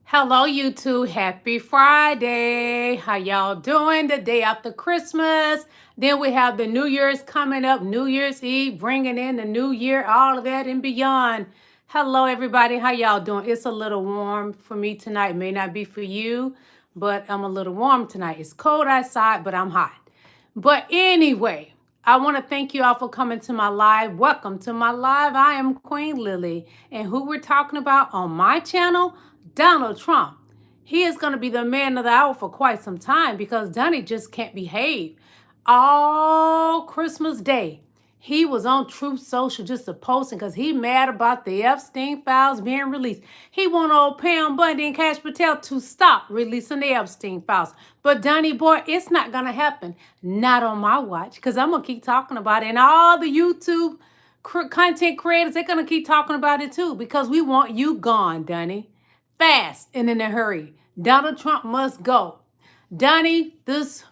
Hello, YouTube. Happy Friday. How y'all doing the day after Christmas? Then we have the New Year's coming up, New Year's Eve, bringing in the new year, all of that and beyond. Hello, everybody. How y'all doing? It's a little warm for me tonight. May not be for you, but I'm a little warm tonight. It's cold outside, but I'm hot. But anyway, I want to thank you all for coming to my live. Welcome to my live. I am Queen Lillie. And who we're talking about on my channel? Donald Trump. He is going to be the man of the hour for quite some time because Donnie just can't behave. All Christmas Day, he was on Truth Social just posting because he mad about the Epstein files being released. He want old Pam Bundy and Cash Patel to stop releasing the Epstein files. But Donnie boy, it's not going to happen. Not on my watch because I'm going to keep talking about it. And all the YouTube content creators, they're going to keep talking about it too because we want you gone, Donnie. Fast and in a hurry. Donald Trump must go. Donnie, this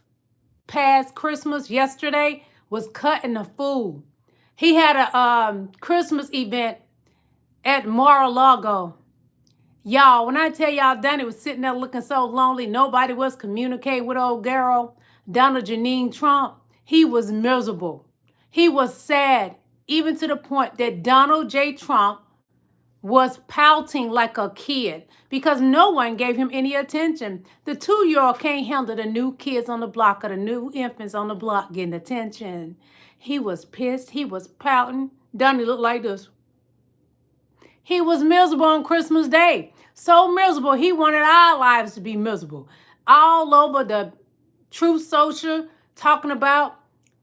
past Christmas yesterday was cutting the fool. He had a Christmas event at Mar-a-Lago. Y'all, when I tell y'all Donnie was sitting there looking so lonely, nobody was communicating with old girl, Donald Janine Trump, he was miserable. He was sad, even to the point that Donald J. Trump was pouting like a kid because no one gave him any attention. The 2-year-old can't handle the new kids on the block or the new infants on the block getting attention. He was pissed. He was pouting. Donnie looked like this. He was miserable on Christmas Day. So miserable, he wanted our lives to be miserable. All over the Truth Social talking about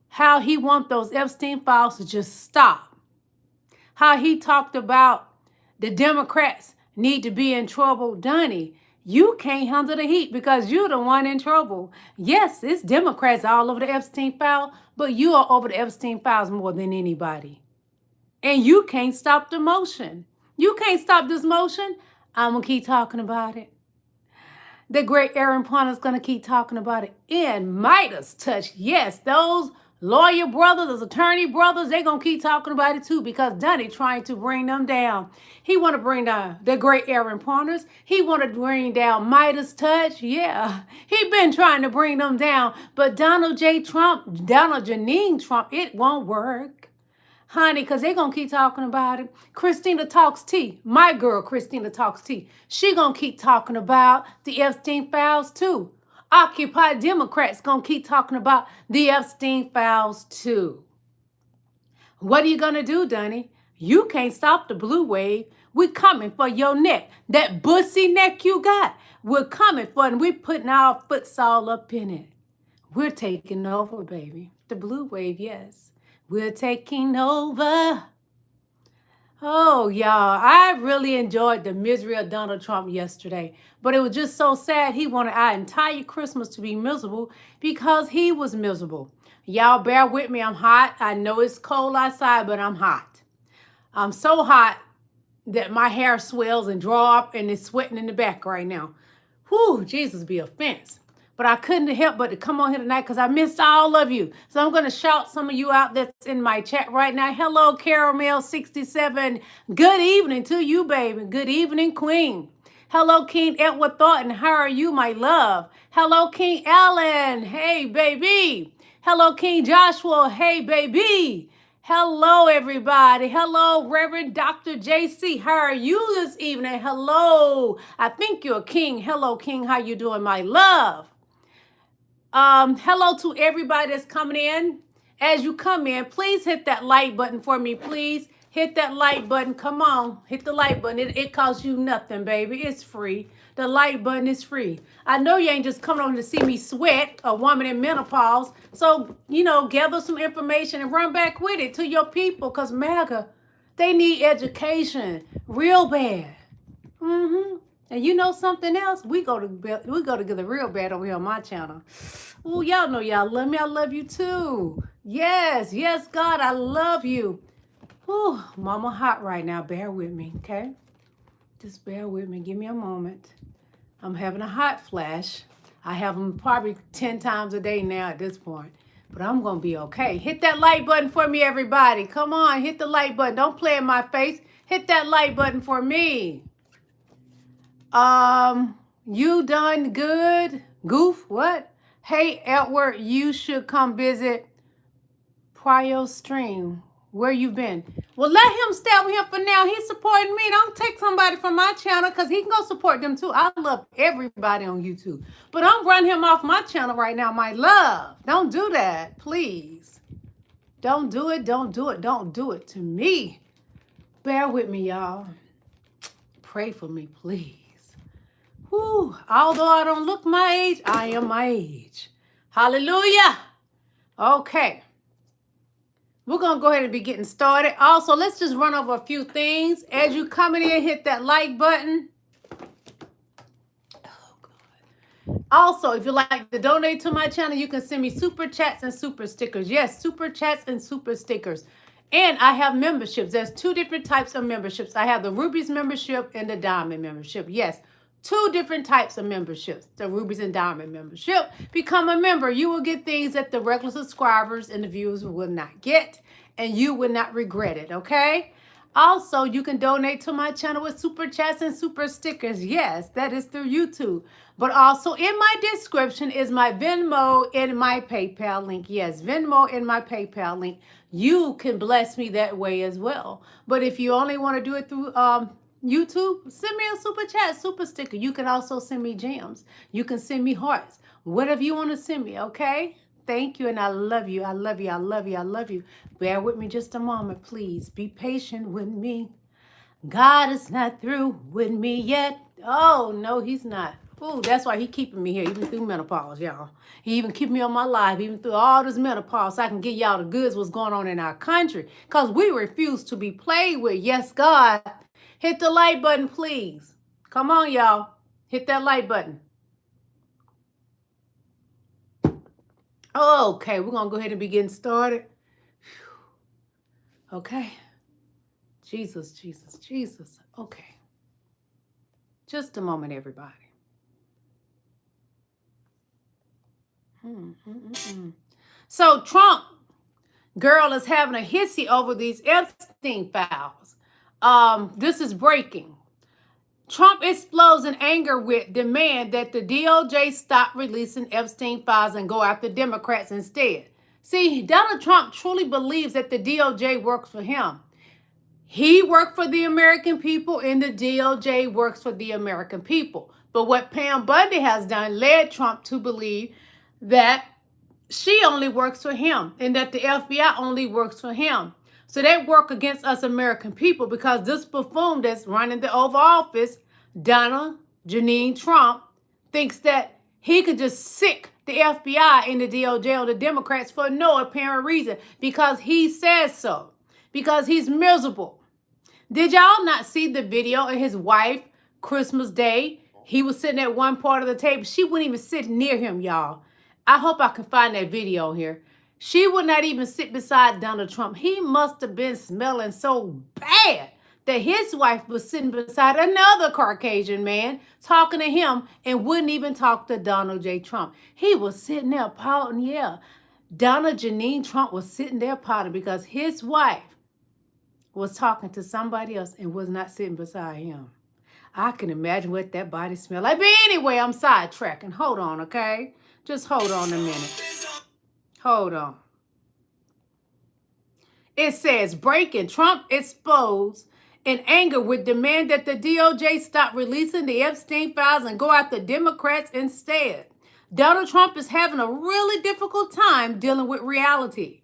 how he wants those Epstein files to just stop. How he talked about the Democrats need to be in trouble. Donnie, you can't handle the heat because you're the one in trouble. Yes, it's Democrats all over the Epstein file, but you are over the Epstein files more than anybody. And you can't stop the motion. You can't stop this motion. I'm going to keep talking about it. The great Aaron Parner's going to keep talking about it. And Midas touch. Yes, those lawyer brothers, those attorney brothers, they're going to keep talking about it too because Donnie trying to bring them down. He want to bring down the great Aaron Partners. He want to bring down Midas Touch. Yeah, he been trying to bring them down. But Donald J. Trump, Donald Janine Trump, it won't work. Honey, because they're going to keep talking about it. Christina Talks Tea, my girl Christina Talks Tea, she going to keep talking about the Epstein files too. Occupy Democrats going to keep talking about the Epstein files too. What are you going to do, Donnie? You can't stop the blue wave. We're coming for your neck. That bussy neck you got, we're coming for it, and we're putting our foots all up in it. We're taking over, baby. The blue wave, yes. We're taking over. Oh, y'all, I really enjoyed the misery of Donald Trump yesterday. But it was just so sad. He wanted our entire Christmas to be miserable because he was miserable. Y'all bear with me. I'm hot. I know it's cold outside, but I'm hot. I'm so hot that my hair swells and draw up and it's sweating in the back right now. Whew, Jesus be offense. But I couldn't help but to come on here tonight because I missed all of you. So I'm going to shout some of you out that's in my chat right now. Hello, Caramel67. Good evening to you, baby. Good evening, Queen. Hello, King Edward Thornton. How are you, my love? Hello, King Allen. Hey, baby. Hello, King Joshua. Hey, baby. Hello, everybody. Hello, Reverend Dr. JC. How are you this evening? Hello. I think you're a king. Hello, King. How you doing, my love? Hello to everybody that's coming in. As you come in, please hit that like button for me, please. Hit that like button. Come on. Hit the like button. It costs you nothing, baby. It's free. The like button is free. I know you ain't just coming on to see me sweat, a woman in menopause. So, gather some information and run back with it to your people because MAGA, they need education real bad. And you know something else? We go together real bad over here on my channel. Oh, y'all know y'all love me. I love you too. Yes, God, I love you. Whew, mama hot right now. Bear with me, okay? Just bear with me. Give me a moment. I'm having a hot flash. I have them probably 10 times a day now at this point. But I'm going to be okay. Hit that like button for me, everybody. Come on, hit the like button. Don't play in my face. Hit that like button for me. You done good. Goof, what? Hey, Edward, you should come visit Prio Stream. Where you been? Well, let him stay over here for now. He's supporting me. Don't take somebody from my channel because he can go support them too. I love everybody on YouTube. But don't run him off my channel right now, my love. Don't do that, please. Don't do it. Don't do it. Don't do it to me. Bear with me, y'all. Pray for me, please. Whew. Although I don't look my age, I am my age. Hallelujah. Okay. We're going to go ahead and be getting started. Also, let's just run over a few things. As you coming in, hit that like button. Oh, God. Also, if you like to donate to my channel, you can send me super chats and super stickers. Yes, super chats and super stickers. And I have memberships. There's 2 different types of memberships. I have the Rubies membership and the Diamond membership. Yes, 2 different types of memberships, the Rubies and Diamond membership. Become a member. You will get things that the regular subscribers and the viewers will not get, and you will not regret it, okay? Also, you can donate to my channel with super chats and super stickers. Yes, that is through YouTube. But also in my description is my Venmo and my PayPal link. Yes, Venmo and my PayPal link. You can bless me that way as well. But if you only want to do it through YouTube, send me a super chat, super sticker. You can also send me gems. You can send me hearts. Whatever you want to send me, okay? Thank you, and I love you. I love you. I love you. I love you. Bear with me just a moment, please. Be patient with me. God is not through with me yet. Oh, no, he's not. Ooh, that's why he keeping me here, even through menopause, y'all. He even keep me on my life, even through all this menopause, so I can get y'all the goods what's going on in our country. Because we refuse to be played with. Yes, God. Hit the like button, please. Come on, y'all. Hit that like button. Okay, we're going to go ahead and be getting started. Okay. Jesus, Jesus, Jesus. Okay. Just a moment, everybody. So Trump, girl, is having a hissy over these Epstein files. This is breaking. Trump explodes in anger with demand that the DOJ stop releasing Epstein files and go after Democrats instead. See, Donald Trump truly believes that the DOJ works for him. He worked for the American people and the DOJ works for the American people. But what Pam Bundy has done led Trump to believe that she only works for him and that the FBI only works for him. So they work against us American people because this buffoon that's running the Oval Office, Donald Trump, thinks that he could just sick the FBI and the DOJ or the Democrats for no apparent reason because he says so, because he's miserable. Did y'all not see the video of his wife, Christmas Day? He was sitting at one part of the table. She wouldn't even sit near him, y'all. I hope I can find that video here. She would not even sit beside Donald Trump. He must have been smelling so bad that his wife was sitting beside another Caucasian man talking to him and wouldn't even talk to Donald J. Trump. He was sitting there pouting, yeah. Donald Trump was sitting there pouting because his wife was talking to somebody else and was not sitting beside him. I can imagine what that body smelled like. But anyway, I'm sidetracking. Hold on, okay? Just hold on a minute. Hold on. It says, breaking, Trump exposed in anger with demand that the DOJ stop releasing the Epstein files and go after Democrats instead. Donald Trump is having a really difficult time dealing with reality.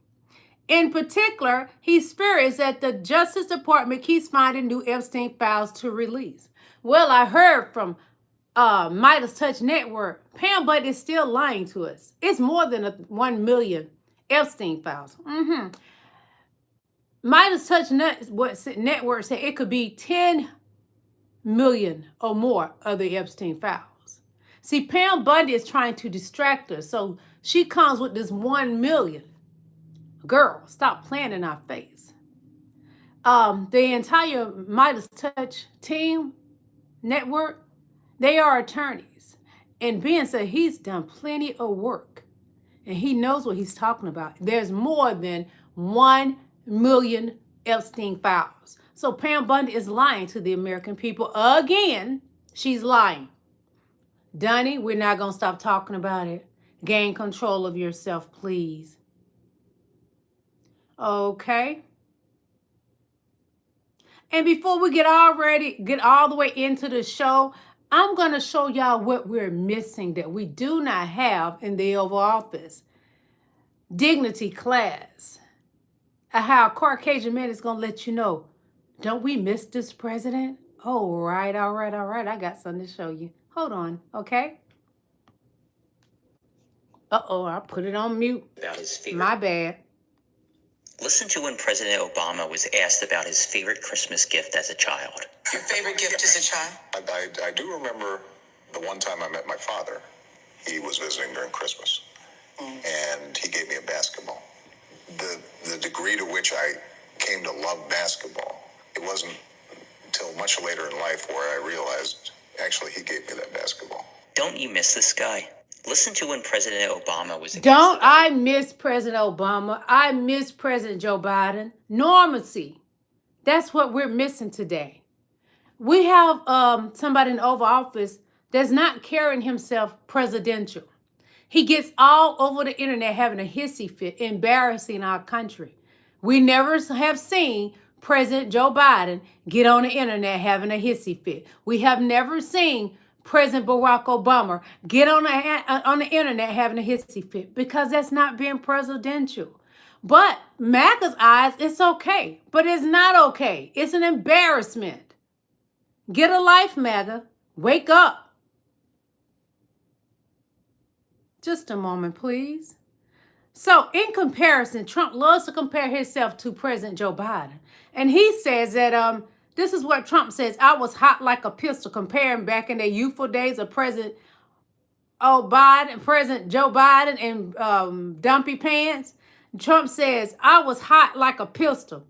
In particular, he's furious that the Justice Department keeps finding new Epstein files to release. Well, I heard from Midas Touch Network, Pam Bundy is still lying to us. It's more than 1 million Epstein files. Midas Touch Network said it could be 10 million or more of the Epstein files. See, Pam Bundy is trying to distract us, so she comes with this 1 million. Girl, stop playing in our face. The entire Midas Touch team network, they are attorneys. And Ben said he's done plenty of work. And he knows what he's talking about. There's more than 1 million Epstein files. So Pam Bundy is lying to the American people again. She's lying. Donnie, we're not going to stop talking about it. Gain control of yourself, please. Okay? And before we get all the way into the show, I'm going to show y'all what we're missing that we do not have in the Oval Office. Dignity, class. How a Caucasian man is going to let you know, don't we miss this president? Oh, right, all right. I got something to show you. Hold on, okay? Uh-oh, I put it on mute. About his favorite. My bad. Listen to when President Obama was asked about his favorite Christmas gift as a child. Your favorite gift as a child? I do remember the one time I met my father. He was visiting during Christmas, and he gave me a basketball. The degree to which I came to love basketball, it wasn't until much later in life where I realized, actually, he gave me that basketball. Don't you miss this guy? Listen to when President Obama was... Don't I miss President Obama? I miss President Joe Biden. Normacy. That's what we're missing today. We have somebody in the Oval Office that's not carrying himself presidential. He gets all over the internet having a hissy fit, embarrassing our country. We never have seen President Joe Biden get on the internet having a hissy fit. We have never seen President Barack Obama get on the internet having a hissy fit, because that's not being presidential. But MAGA's eyes, it's okay, but it's not okay. It's an embarrassment. Get a life, MAGA. Wake up. Just a moment, please. So in comparison, Trump loves to compare himself to President Joe Biden. And he says that this is what Trump says: I was hot like a pistol, comparing back in the youthful days of President Joe Biden and dumpy pants. Trump says, I was hot like a pistol.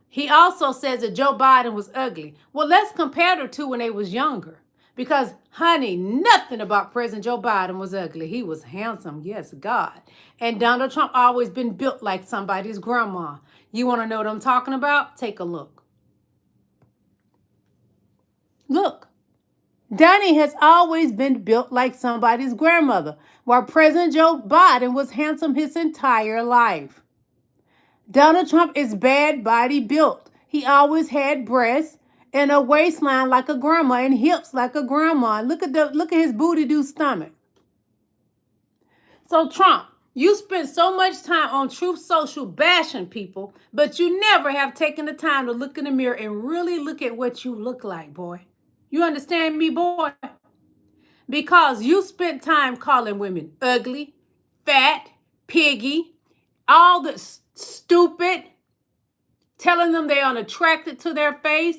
He also says that Joe Biden was ugly. Well, let's compare the two when they was younger. Because, honey, nothing about President Joe Biden was ugly. He was handsome, yes, God. And Donald Trump always been built like somebody's grandma. You want to know what I'm talking about? Take a look. Look. Donnie has always been built like somebody's grandmother, while President Joe Biden was handsome his entire life. Donald Trump is bad body built. He always had breasts and a waistline like a grandma and hips like a grandma. Look at his booty-do stomach. So Trump, you spend so much time on Truth Social bashing people, but you never have taken the time to look in the mirror and really look at what you look like, boy. You understand me, boy? Because you spent time calling women ugly, fat, piggy, all the stupid, telling them they're unattracted to their face.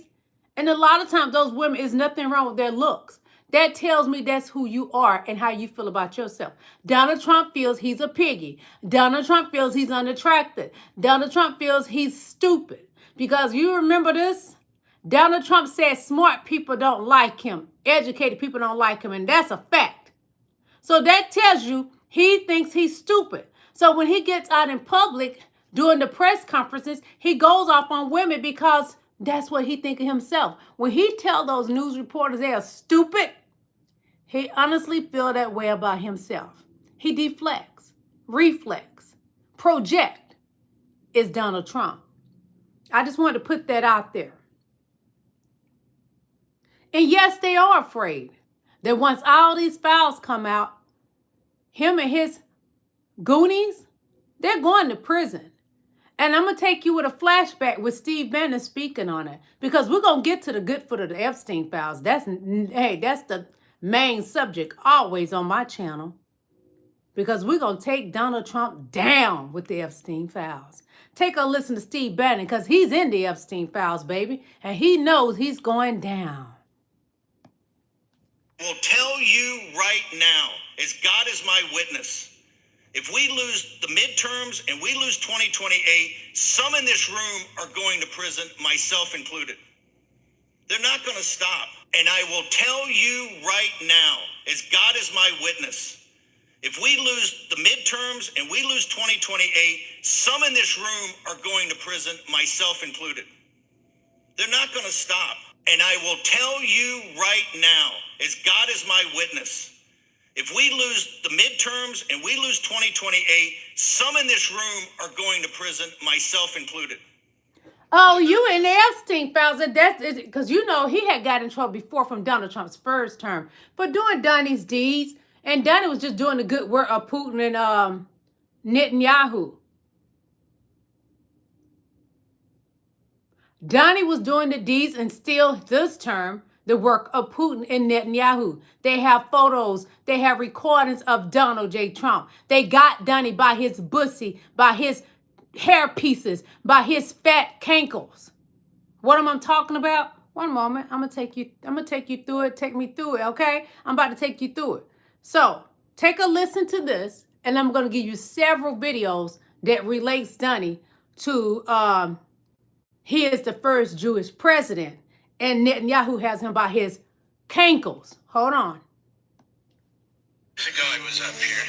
And a lot of times those women, is nothing wrong with their looks. That tells me that's who you are and how you feel about yourself. Donald Trump feels he's a piggy. Donald Trump feels he's unattractive. Donald Trump feels he's stupid. Because you remember this? Donald Trump said smart people don't like him. Educated people don't like him. And that's a fact. So that tells you he thinks he's stupid. So when he gets out in public during the press conferences, he goes off on women because that's what he thinks of himself. When he tells those news reporters they are stupid, he honestly feels that way about himself. He deflects, reflex, project is Donald Trump. I just wanted to put that out there. And yes, they are afraid that once all these files come out, him and his goonies, they're going to prison. And I'm going to take you with a flashback with Steve Bannon speaking on it. Because we're going to get to the good foot of the Epstein files. That's the main subject always on my channel. Because we're going to take Donald Trump down with the Epstein files. Take a listen to Steve Bannon, because he's in the Epstein files, baby. And he knows he's going down. I will tell you right now, as God is my witness, if we lose the midterms and we lose 2028, some in this room are going to prison, myself included. They're not going to stop. And I will tell you right now, as God is my witness, if we lose the midterms and we lose 2028, some in this room are going to prison, myself included. They're not going to stop. And I will tell you right now, as God is my witness, if we lose the midterms and we lose 2028, some in this room are going to prison, myself included. Oh, you in the Epstein files. That's because you know he had got in trouble before from Donald Trump's first term for doing Donnie's deeds. And Donnie was just doing the good work of Putin and Netanyahu. Donnie was doing the deeds and still this term the work of Putin and Netanyahu. They have photos. They have recordings of Donald J. Trump. They got Donnie by his bussy, by his hair pieces, by his fat cankles. What am I talking about? One moment. I'm gonna take you through it. Take me through it, okay? I'm about to take you through it. So take a listen to this, and I'm gonna give you several videos that relates Donnie to he is the first Jewish president, and Netanyahu has him by his cankles. Hold on. Years ago, I was up here,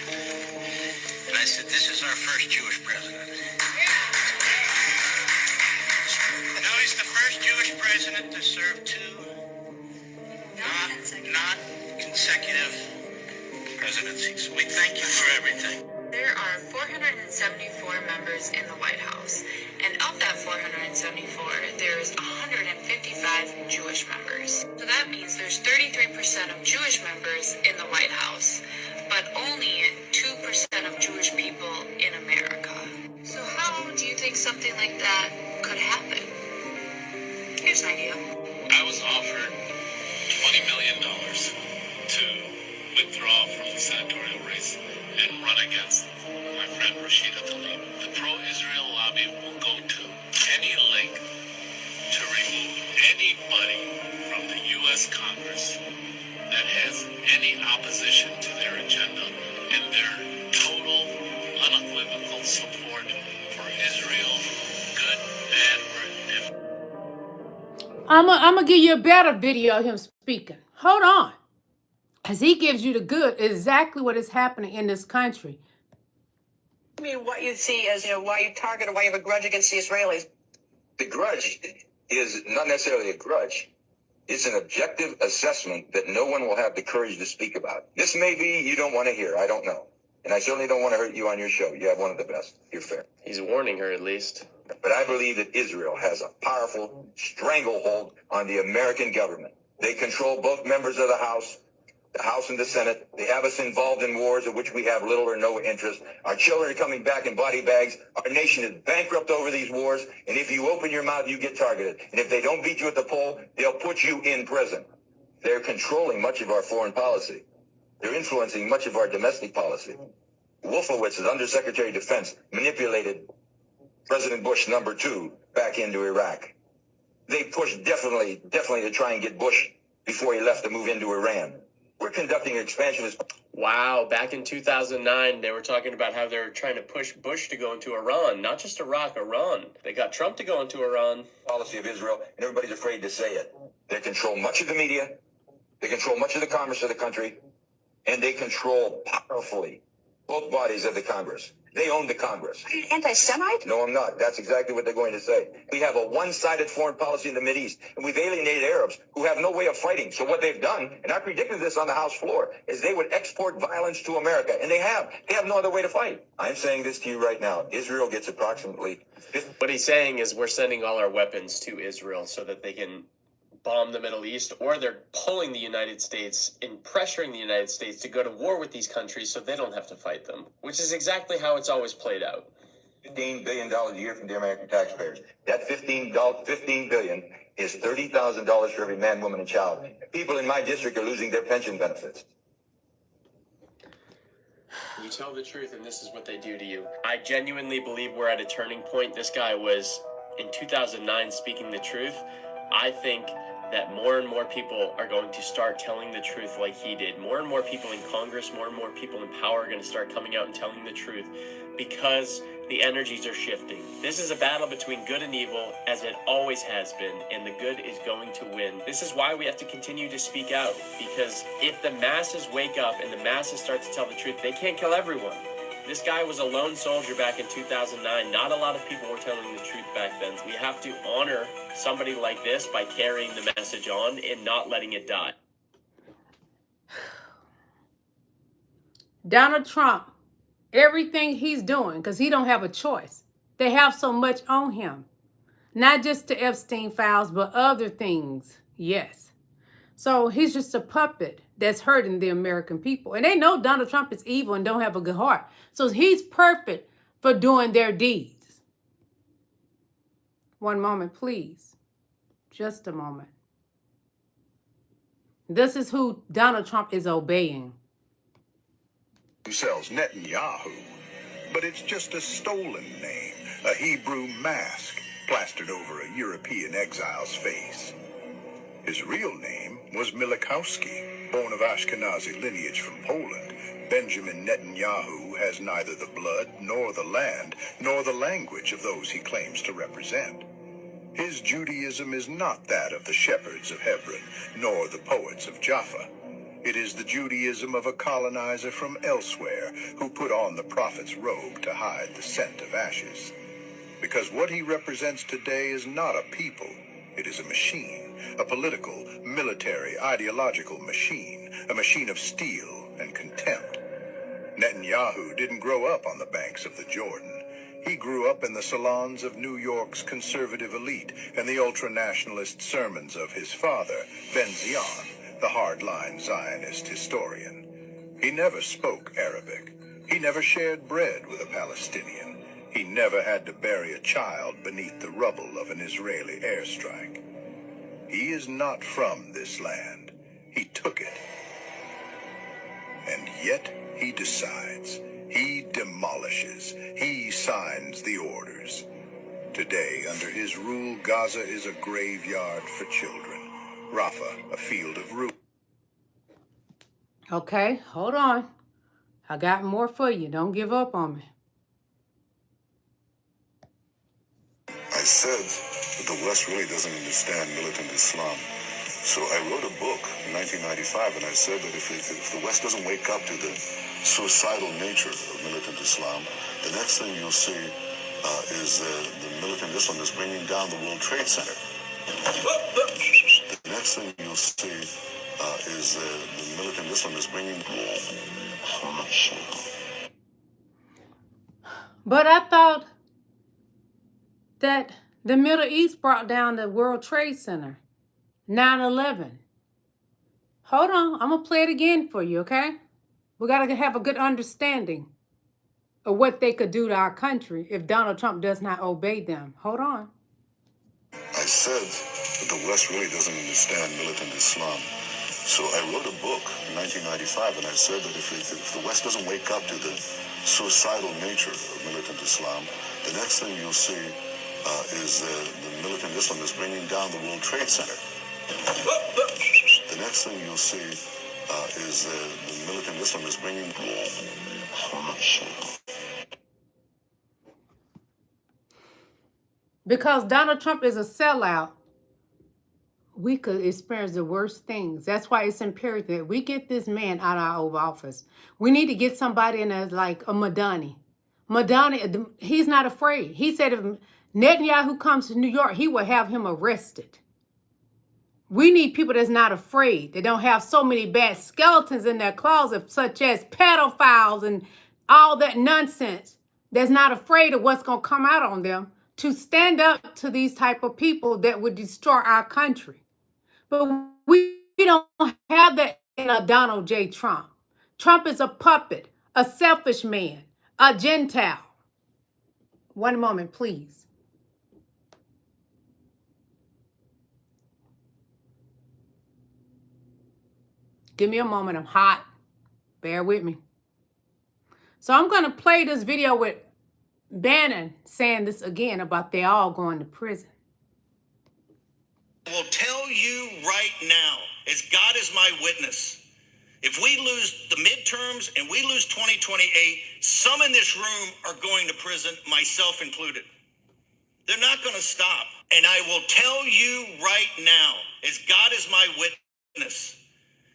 and I said, "This is our first Jewish president." Now he's the first Jewish president to serve two non-consecutive presidencies. We thank you for everything. There are 474 members in the White House, and of that 474, there's 155 Jewish members. So that means there's 33% of Jewish members in the White House, but only 2% of Jewish people in America. So how do you think something like that could happen? Here's an idea. I was offered $20 million to withdraw from the senatorial race and run against my friend Rashida Tlaib. The pro-Israel lobby will go to any length to remove anybody from the U.S. Congress that has any opposition to their agenda and their total, unequivocal support for Israel, good, bad, or indifferent. I'm gonna give you a better video of him speaking. Hold on. As he gives you the good, exactly what is happening in this country. I mean, what you see as, why you target or why you have a grudge against the Israelis. The grudge is not necessarily a grudge. It's an objective assessment that no one will have the courage to speak about. This may be you don't want to hear. I don't know. And I certainly don't want to hurt you on your show. You have one of the best. You're fair. He's warning her at least. But I believe that Israel has a powerful stranglehold on the American government. They control both members of the House and the Senate. They have us involved in wars of which we have little or no interest. Our children are coming back in body bags. Our nation is bankrupt over these wars. And if you open your mouth, you get targeted. And if they don't beat you at the poll, they'll put you in prison. They're controlling much of our foreign policy. They're influencing much of our domestic policy. Wolfowitz, as Undersecretary of Defense, manipulated President Bush #2 back into Iraq. They pushed definitely to try and get Bush before he left to move into Iran. We're conducting expansionist. Wow, back in 2009, they were talking about how they were trying to push Bush to go into Iran, not just Iraq, Iran. They got Trump to go into Iran. Policy of Israel, and everybody's afraid to say it. They control much of the media, they control much of the commerce of the country, and they control powerfully both bodies of the Congress. They own the Congress. Are you an anti-Semite? No, I'm not. That's exactly what they're going to say. We have a one-sided foreign policy in the Mideast, and we've alienated Arabs who have no way of fighting. So what they've done, and I predicted this on the House floor, is they would export violence to America, and they have. They have no other way to fight. I'm saying this to you right now. Israel gets approximately 50. What he's saying is we're sending all our weapons to Israel so that they can bomb the Middle East, or they're pulling the United States and pressuring the United States to go to war with these countries so they don't have to fight them, which is exactly how it's always played out. $15 billion a year from the American taxpayers. That $15 billion is $30,000 for every man, woman, and child. People in my district are losing their pension benefits. You tell the truth, and this is what they do to you. I genuinely believe we're at a turning point. This guy was, in 2009, speaking the truth. I think that more and more people are going to start telling the truth like he did. More and more people in Congress, more and more people in power are going to start coming out and telling the truth because the energies are shifting. This is a battle between good and evil, as it always has been, and the good is going to win. This is why we have to continue to speak out, because if the masses wake up and the masses start to tell the truth, they can't kill everyone. This guy was a lone soldier back in 2009. Not a lot of people were telling the truth back then. We have to honor somebody like this by carrying the message on and not letting it die. Donald Trump, everything he's doing, because he don't have a choice. They have so much on him. Not just the Epstein files, but other things. Yes. So he's just a puppet that's hurting the American people. And they know Donald Trump is evil and don't have a good heart. So he's perfect for doing their deeds. One moment, please. Just a moment. This is who Donald Trump is obeying. Who sells Netanyahu, but it's just a stolen name, a Hebrew mask plastered over a European exile's face. His real name was Milikowski, born of Ashkenazi lineage from Poland. Benjamin Netanyahu has neither the blood, nor the land, nor the language of those he claims to represent. His Judaism is not that of the shepherds of Hebron, nor the poets of Jaffa. It is the Judaism of a colonizer from elsewhere who put on the prophet's robe to hide the scent of ashes. Because what he represents today is not a people, it is a machine, a political, military, ideological machine, a machine of steel and contempt. Netanyahu didn't grow up on the banks of the Jordan. He grew up in the salons of New York's conservative elite and the ultra-nationalist sermons of his father, Ben-Zion, the hardline Zionist historian. He never spoke Arabic. He never shared bread with a Palestinian. He never had to bury a child beneath the rubble of an Israeli airstrike. He is not from this land. He took it. And yet he decides. He demolishes. He signs the orders. Today, under his rule, Gaza is a graveyard for children. Rafah, a field of ruin. Okay, hold on. I got more for you. Don't give up on me. I said that the West really doesn't understand militant Islam. So I wrote a book in 1995, and I said that if the West doesn't wake up to the suicidal nature of militant Islam, the next thing you'll see is the militant Islam is bringing down the World Trade Center. The next thing you'll see is the militant Islam is bringing... But I thought that the Middle East brought down the World Trade Center. 9/11. Hold on. I'm going to play it again for you, okay? We got to have a good understanding of what they could do to our country if Donald Trump does not obey them. Hold on. I said that the West really doesn't understand militant Islam. So I wrote a book in 1995, and I said that if the West doesn't wake up to the suicidal nature of militant Islam, the next thing you'll see is the militant Islam is bringing down the World Trade Center. The next thing you'll see is the militant Islam is bringing... Because Donald Trump is a sellout, we could experience the worst things. That's why it's imperative that we get this man out of our Oval Office. We need to get somebody in there like a Madani. Madani, he's not afraid. He said if Netanyahu comes to New York, he will have him arrested. We need people that's not afraid. They don't have so many bad skeletons in their closet, such as pedophiles and all that nonsense, that's not afraid of what's going to come out on them, to stand up to these type of people that would destroy our country. But we don't have that in a Donald J. Trump. Trump is a puppet, a selfish man, a Gentile. One moment, please. Give me a moment. I'm hot. Bear with me. So I'm going to play this video with Bannon saying this again about they all going to prison. I will tell you right now, as God is my witness, if we lose the midterms and we lose 2028, some in this room are going to prison, myself included. They're not going to stop. And I will tell you right now, as God is my witness,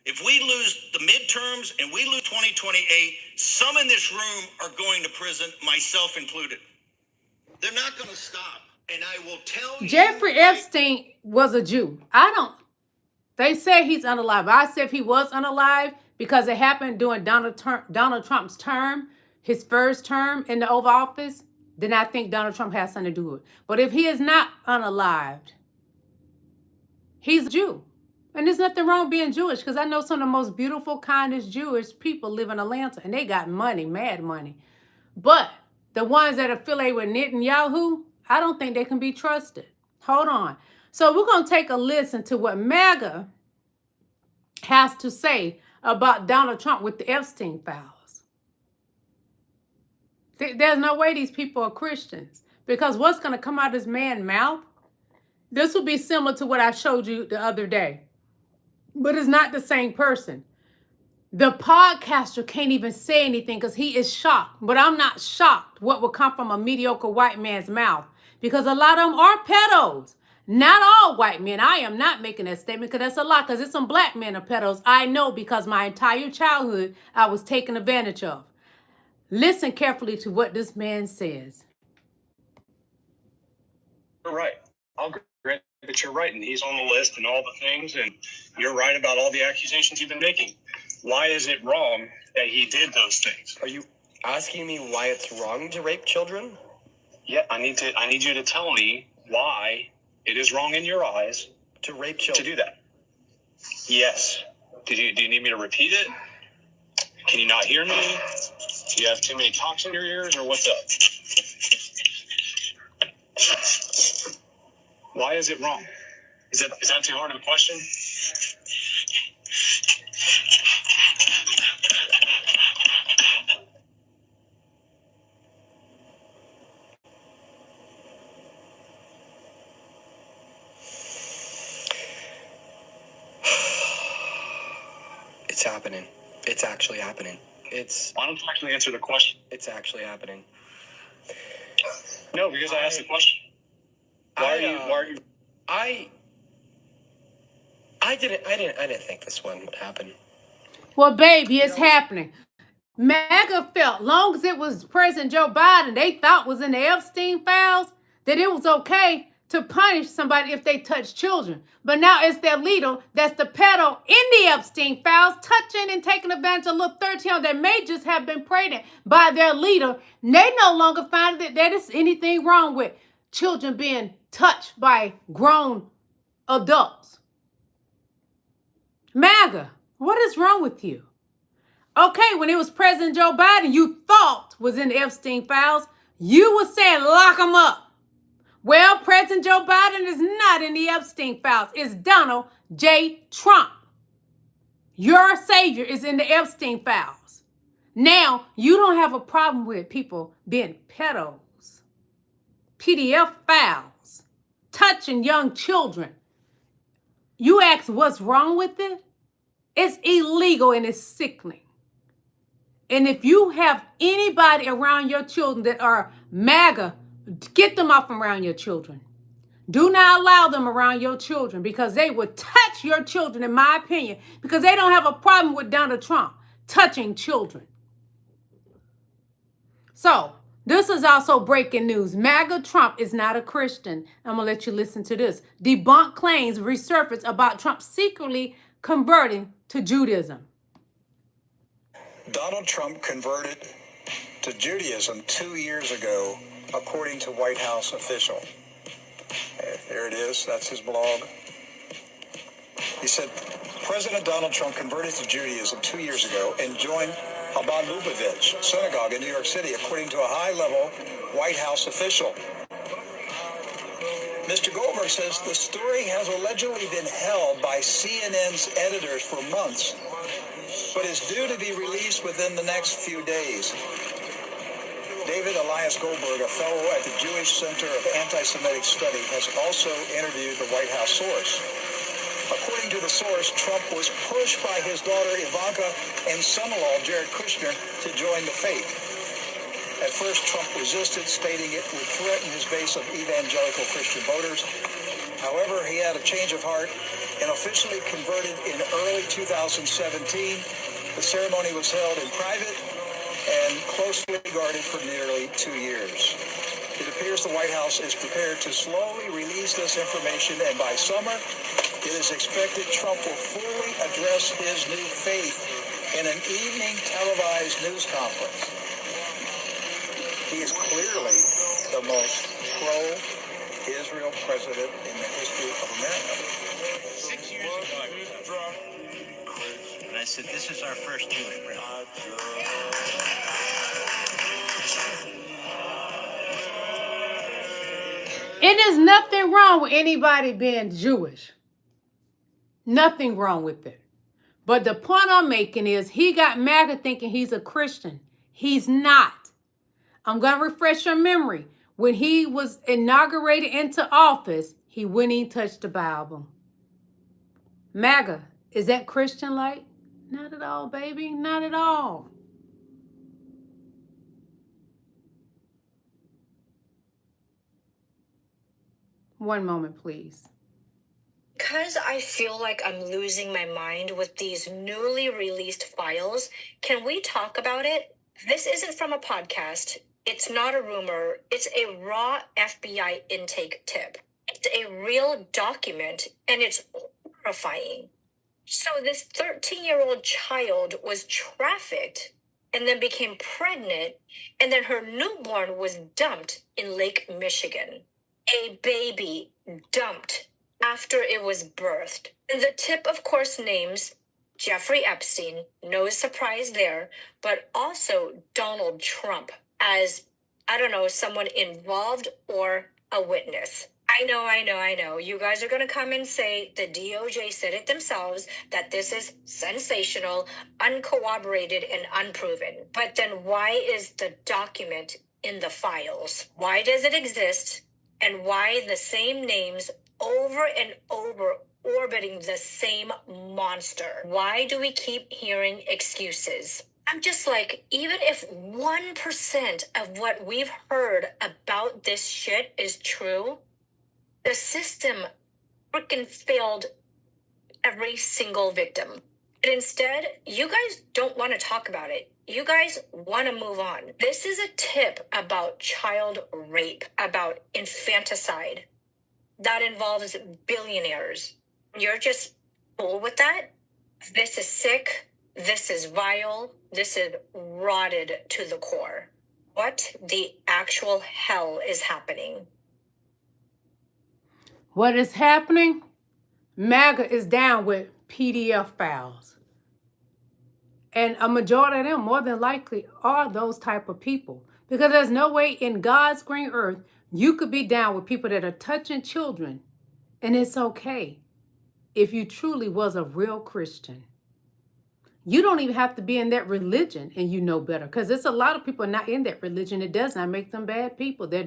If we lose the midterms and we lose 2028, some in this room are going to prison, myself included. They're not going to stop. And I will tell you... Jeffrey Epstein was a Jew. They say he's unalive. I said if he was unalive because it happened during Donald Trump's term, his first term in the Oval Office, then I think Donald Trump has something to do with it. But if he is not unalived, he's a Jew. And there's nothing wrong being Jewish, because I know some of the most beautiful, kindest Jewish people live in Atlanta, and they got money, mad money. But the ones that are affiliated with Netanyahu, I don't think they can be trusted. Hold on. So we're going to take a listen to what MAGA has to say about Donald Trump with the Epstein files. There's no way these people are Christians, because what's going to come out of this man's mouth, this will be similar to what I showed you the other day. But it's not the same person. The podcaster can't even say anything because he is shocked. But I'm not shocked what will come from a mediocre white man's mouth, because a lot of them are pedos. Not all white men. I am not making that statement because that's a lot, because there's some black men are pedos. I know, because my entire childhood I was taken advantage of. Listen carefully to what this man says. You're right. I'll grant that you're right, and he's on the list and all the things, and you're right about all the accusations you've been making. Why is it wrong that he did those things? Are you asking me why it's wrong to rape children? Yeah, I need you to tell me why it is wrong in your eyes to rape children. To do that. Yes. Do you need me to repeat it? Can you not hear me? Do you have too many talks in your ears, or what's up? Why is it wrong? Is that too hard of a question? It's happening. It's actually happening. Why don't you actually answer the question? It's actually happening. No, because I asked the question. Why are you? I didn't think this one would happen. Well, baby, it's happening. MAGA felt, long as it was President Joe Biden, they thought was in the Epstein files, that it was okay to punish somebody if they touch children. But now it's their leader that's the pedo in the Epstein files, touching and taking advantage of little 13 that may just have been pregnant by their leader. They no longer find that there is anything wrong with children being touched by grown adults. MAGA, what is wrong with you? Okay, when it was President Joe Biden, you thought was in the Epstein files, you were saying lock him up. Well, President Joe Biden is not in the Epstein files. It's Donald J. Trump. Your savior is in the Epstein files. Now, you don't have a problem with people being pedos, PDF files, touching young children. You ask what's wrong with it? It's illegal and it's sickening. And if you have anybody around your children that are MAGA, get them off around your children. Do not allow them around your children, because they will touch your children, in my opinion, because they don't have a problem with Donald Trump touching children. So, this is also breaking news. MAGA Trump is not a Christian. I'm going to let you listen to this. Debunked claims resurface about Trump secretly converting to Judaism. Donald Trump converted to Judaism 2 years ago, according to White House official. There it is. That's his blog. He said, President Donald Trump converted to Judaism 2 years ago and joined Chabad Lubavitch synagogue in New York City, according to a high-level White House official. Mr. Goldberg says the story has allegedly been held by CNN's editors for months, but is due to be released within the next few days. David Elias Goldberg, a fellow at the Jewish Center of Anti-Semitic Study, has also interviewed the White House source. According to the source, Trump was pushed by his daughter Ivanka and son-in-law Jared Kushner to join the faith. At first, Trump resisted, stating it would threaten his base of evangelical Christian voters. However, he had a change of heart and officially converted in early 2017. The ceremony was held in private and closely guarded for nearly 2 years. It appears the White House is prepared to slowly release this information, and by summer, it is expected Trump will fully address his new faith in an evening televised news conference. He is clearly the most pro-Israel president in the history of America. 6 years ago, and I said, this is our first Jewish president. It is nothing wrong with anybody being Jewish. Nothing wrong with it. But the point I'm making is he got MAGA thinking he's a Christian. He's not. I'm going to refresh your memory. When he was inaugurated into office, he wouldn't even touch the Bible. MAGA, is that Christian-like? Not at all, baby. Not at all. One moment, please. Because I feel like I'm losing my mind with these newly released files, can we talk about it? This isn't from a podcast. It's not a rumor. It's a raw FBI intake tip. It's a real document, and it's horrifying. So this 13-year-old child was trafficked and then became pregnant, and then her newborn was dumped in Lake Michigan. A baby dumped after it was birthed. And the tip, of course, names Jeffrey Epstein, no surprise there, but also Donald Trump as, I don't know, someone involved or a witness. I know. You guys are going to come and say the DOJ said it themselves, that this is sensational, uncorroborated, and unproven. But then why is the document in the files? Why does it exist? And why the same names over and over orbiting the same monster? Why do we keep hearing excuses? I'm just like, even if 1% of what we've heard about this shit is true, the system freaking failed every single victim. And instead, you guys don't want to talk about it. You guys want to move on. This is a tip about child rape, about infanticide that involves billionaires. You're just cool with that? This is sick. This is vile. This is rotted to the core. What the actual hell is happening? What is happening? MAGA is down with PDF files. And a majority of them, more than likely, are those type of people. Because there's no way in God's green earth you could be down with people that are touching children. And it's okay if you truly was a real Christian. You don't even have to be in that religion and you know better. Because there's a lot of people not in that religion. It does not make them bad people. They're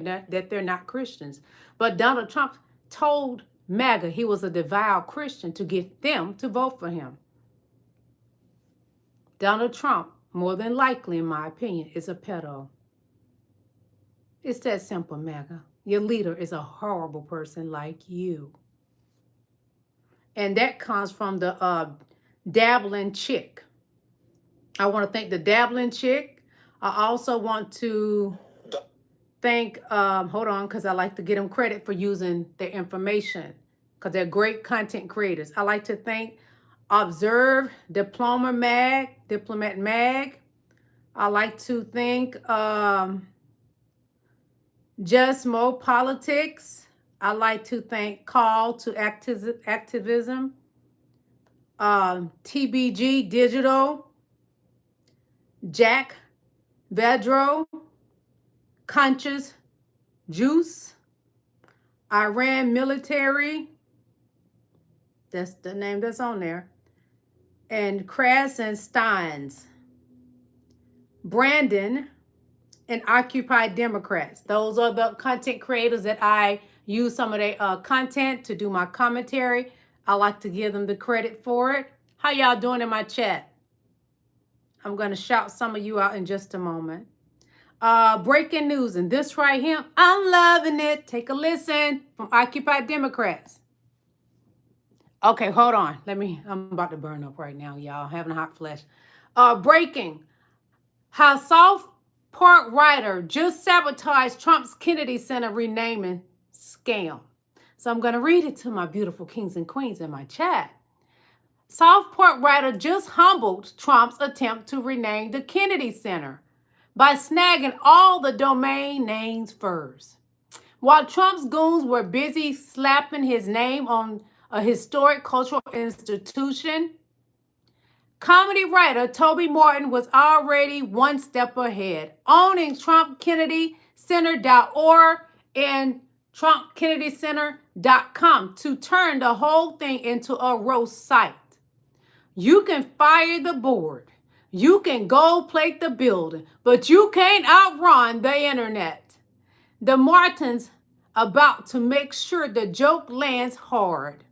not Christians. But Donald Trump told MAGA he was a devout Christian to get them to vote for him. Donald Trump, more than likely, in my opinion, is a pedo. It's that simple, MAGA. Your leader is a horrible person like you. And that comes from the dabbling chick. I want to thank the dabbling chick. I also want to thank, hold on, because I like to give them credit for using their information, because they're great content creators. I like to thank Observe, Diplomat Mag. I like to thank Just Mo Politics. I like to thank Call to Activism, TBG Digital, Jack Vedro, Conscious Juice, Iran Military, that's the name that's on there, and Crass and Steins, Brandon, and Occupy Democrats. Those are the content creators that I use some of their content to do my commentary. I like to give them the credit for it. How y'all doing in my chat? I'm going to shout some of you out in just a moment. Breaking news, and this right here, I'm loving it. Take a listen from Occupy Democrats. Okay, hold on. I'm about to burn up right now, y'all. Having a hot flash. Breaking. How South Park writer just sabotaged Trump's Kennedy Center renaming scam. So I'm going to read it to my beautiful kings and queens in my chat. South Park writer just humbled Trump's attempt to rename the Kennedy Center by snagging all the domain names first. While Trump's goons were busy slapping his name on a historic cultural institution, comedy writer Toby Morton was already one step ahead, owning TrumpKennedyCenter.org and TrumpKennedyCenter.com to turn the whole thing into a roast site. You can fire the board, you can gold plate the building, but you can't outrun the internet. The Martins about to make sure the joke lands hard.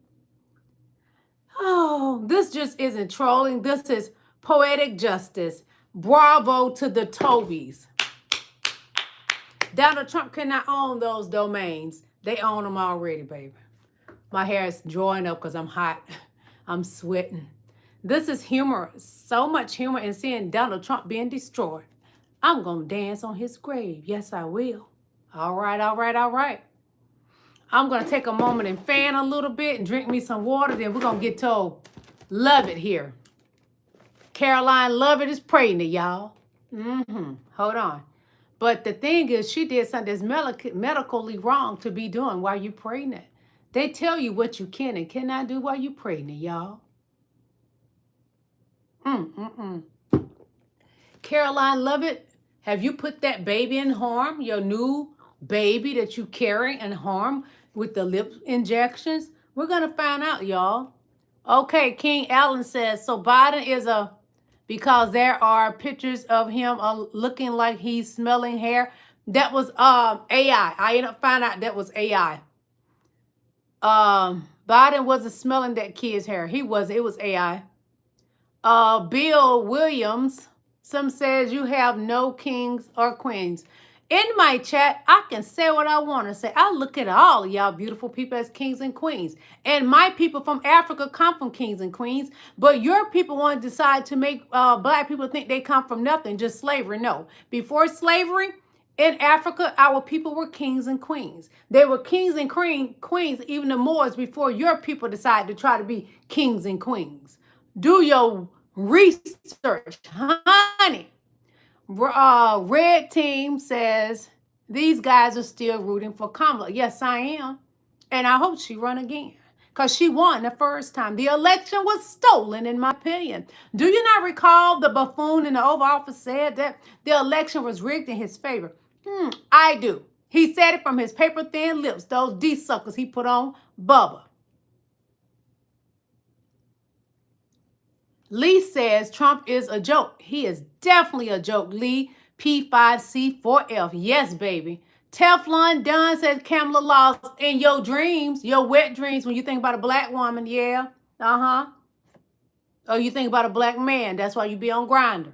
Oh, this just isn't trolling. This is poetic justice. Bravo to the Tobys. Donald Trump cannot own those domains. They own them already, baby. My hair is drawing up because I'm hot. I'm sweating. This is humor. So much humor in seeing Donald Trump being destroyed. I'm going to dance on his grave. Yes, I will. All right, all right, all right. I'm going to take a moment and fan a little bit and drink me some water. Then we're going to get to Lovett here. Caroline Lovett is pregnant, y'all. Hold on. But the thing is, she did something that's medically wrong to be doing while you're pregnant. They tell you what you can and cannot do while you're pregnant, y'all. Caroline Lovett, have you put that baby in harm? Your new baby that you carry in harm with the lip injections? We're going to find out, y'all. Okay, King Allen says, so Biden is because there are pictures of him looking like he's smelling hair. That was AI. I ended up finding out that was AI. Biden wasn't smelling that kid's hair. It was AI. Bill Williams, some says you have no kings or queens. In my chat, I can say what I want to say. I look at all of y'all beautiful people as kings and queens. And my people from Africa come from kings and queens. But your people want to decide to make black people think they come from nothing, just slavery. No. Before slavery, in Africa, our people were kings and queens. They were kings and queens, even the Moors, before your people decided to try to be kings and queens. Do your research, honey. Red team says these guys are still rooting for Kamala. Yes, I am. And I hope she run again because she won the first time. The election was stolen, in my opinion. Do you not recall the buffoon in the Oval Office said that the election was rigged in his favor? I do. He said it from his paper-thin lips, those D-suckers he put on Bubba. Lee says Trump is a joke. He is definitely a joke. Lee, P5C4F. Yes, baby. Teflon Dunn says Kamala lost in your dreams, your wet dreams, when you think about a black woman. Yeah. Or you think about a black man. That's why you be on Grindr.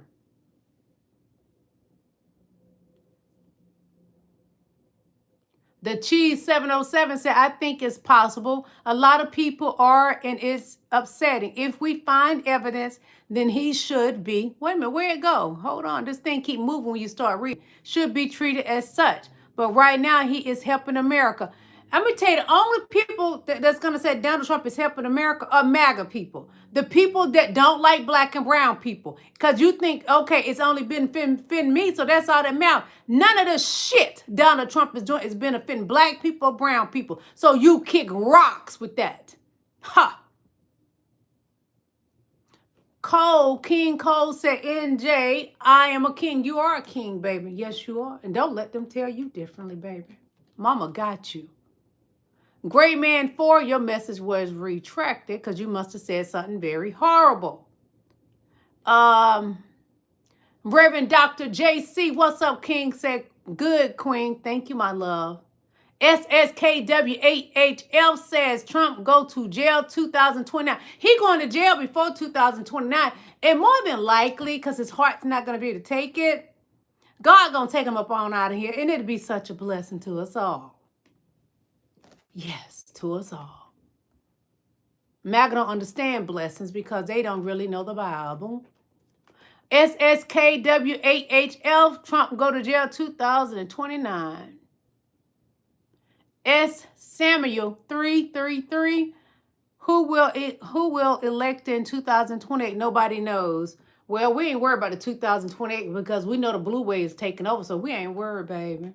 The Cheese 707 said, I think it's possible. A lot of people are, and it's upsetting. If we find evidence, then he should be. Wait a minute, where'd it go? Hold on, this thing keep moving when you start reading. Should be treated as such. But right now, he is helping America. I'm going to tell you, the only people that's going to say Donald Trump is helping America are MAGA people. The people that don't like black and brown people. Because you think, okay, it's only benefiting me, so that's all that matters. None of the shit Donald Trump is doing is benefiting black people or brown people. So you kick rocks with that. Ha! King Cole said, NJ, I am a king. You are a king, baby. Yes, you are. And don't let them tell you differently, baby. Mama got you. Great Man 4, your message was retracted because you must have said something very horrible. Reverend Dr. JC, what's up, King? Said, good, Queen. Thank you, my love. SSKW8HF says Trump go to jail 2029. He going to jail before 2029. And more than likely, because his heart's not going to be able to take it, God going to take him up on out of here. And it'll be such a blessing to us all. Yes, to us all. MAGA don't understand blessings because they don't really know the Bible. SSKW8HF, Trump go to jail 2029. S. Samuel 333, who will elect in 2028? Nobody knows. Well, we ain't worried about the 2028 because we know the blue wave is taking over, so we ain't worried, baby.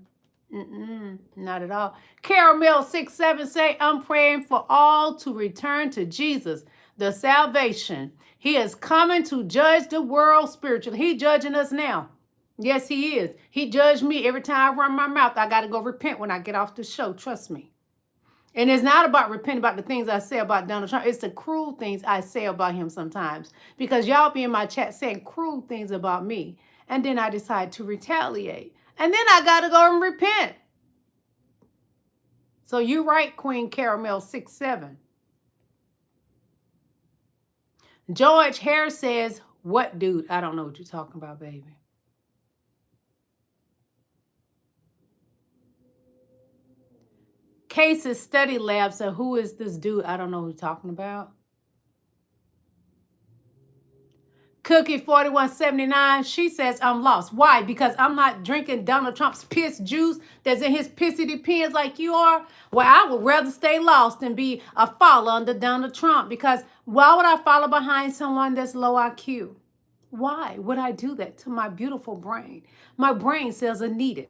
Not at all. Caramel 67 say, I'm praying for all to return to Jesus, the salvation. He is coming to judge the world spiritually. He judging us now. Yes, he is. He judged me every time I run my mouth. I got to go repent when I get off the show. Trust me. And it's not about repenting about the things I say about Donald Trump. It's the cruel things I say about him sometimes. Because y'all be in my chat saying cruel things about me. And then I decide to retaliate. And then I got to go and repent. So you're right, Queen Caramel 67. George Hare says, what dude? I don't know what you're talking about, baby. Cases Study Lab said, who is this dude? I don't know who you're talking about. Cookie 4179, she says, I'm lost. Why? Because I'm not drinking Donald Trump's piss juice that's in his pissy pins like you are. Well, I would rather stay lost than be a follower under Donald Trump, because why would I follow behind someone that's low IQ? Why would I do that to my beautiful brain? My brain cells are needed.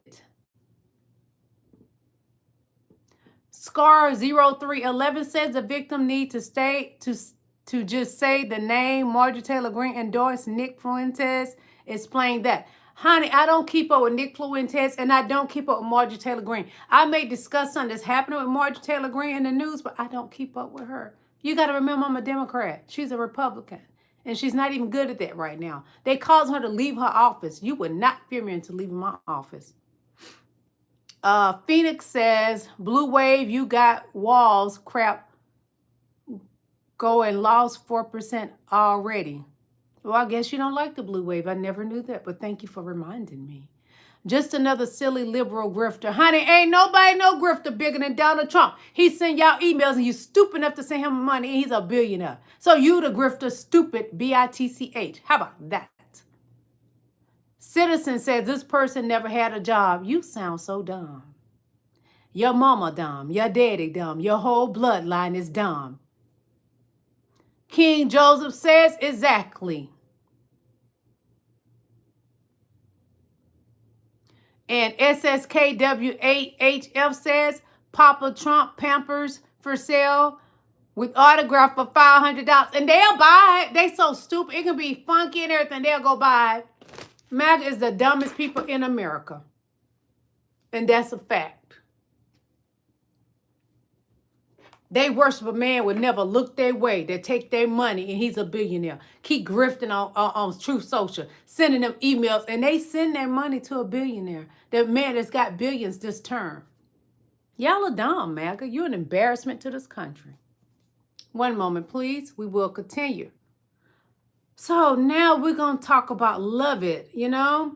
Scar 0311 says the victim need to stay to just say the name Marjorie Taylor Greene endorsed Nick Fuentes. Explain that. Honey, I don't keep up with Nick Fuentes and I don't keep up with Marjorie Taylor Greene. I may discuss something that's happening with Marjorie Taylor Greene in the news, but I don't keep up with her. You got to remember, I'm a Democrat. She's a Republican. And she's not even good at that right now. They caused her to leave her office. You would not fear me into leaving my office. Phoenix says, Blue Wave, you got walls crap. Go and lost 4% already. Well, I guess you don't like the blue wave. I never knew that, but thank you for reminding me. Just another silly liberal grifter. Honey, ain't nobody no grifter bigger than Donald Trump. He send y'all emails and you stupid enough to send him money and he's a billionaire. So you the grifter, stupid, B-I-T-C-H. How about that? Citizen says this person never had a job. You sound so dumb. Your mama dumb, your daddy dumb, your whole bloodline is dumb. King Joseph says exactly. And SSKW8HF says Papa Trump Pampers for sale with autograph for $500. And they'll buy it. They so stupid. It can be funky and everything. They'll go buy it. MAGA is the dumbest people in America. And that's a fact. They worship a man would never look their way. They take their money and he's a billionaire. Keep grifting on Truth Social, sending them emails, and they send their money to a billionaire. That man that's got billions this term. Y'all are dumb, MAGA. You're an embarrassment to this country. One moment, please. We will continue. So now we're going to talk about love it, you know?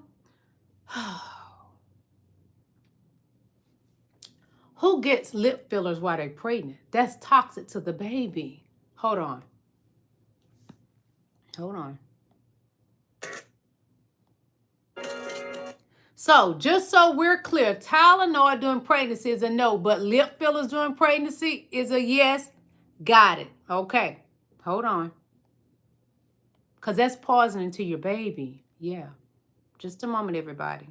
Who gets lip fillers while they're pregnant? That's toxic to the baby. Hold on. Hold on. So, just so we're clear, Tylenol during pregnancy is a no, but lip fillers during pregnancy is a yes. Got it. Okay. Hold on. Because that's poisoning to your baby. Yeah. Just a moment, everybody.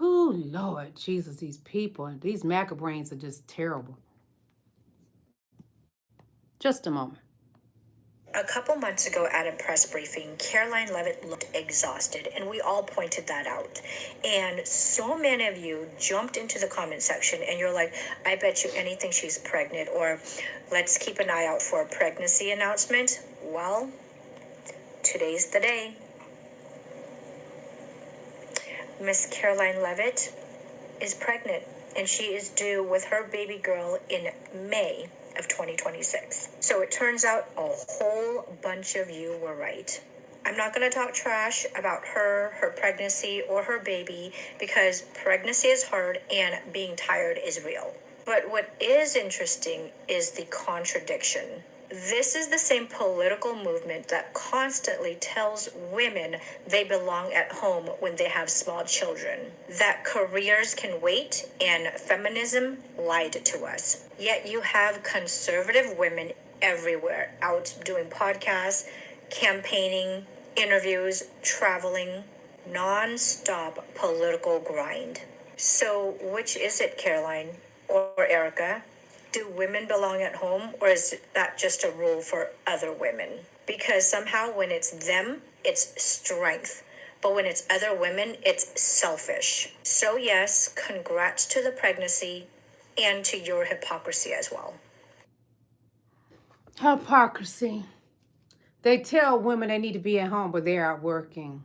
Oh, Lord Jesus, these people, these MAGA brains are just terrible. Just a moment. A couple months ago at a press briefing, Caroline Leavitt looked exhausted, and we all pointed that out. And so many of you jumped into the comment section, and you're like, I bet you anything she's pregnant, or let's keep an eye out for a pregnancy announcement. Well, today's the day. Miss Caroline Leavitt is pregnant, and she is due with her baby girl in May of 2026. So it turns out a whole bunch of you were right. I'm not going to talk trash about her pregnancy, or her baby, because pregnancy is hard and being tired is real. But what is interesting is the contradiction. This is the same political movement that constantly tells women they belong at home when they have small children, that careers can wait, and feminism lied to us. Yet you have conservative women everywhere out doing podcasts, campaigning, interviews, traveling, non-stop political grind. So which is it, Caroline or Erica? Do women belong at home, or is that just a rule for other women? Because somehow when it's them, it's strength. But when it's other women, it's selfish. So yes, congrats to the pregnancy and to your hypocrisy as well. Hypocrisy. They tell women they need to be at home, but they're out working.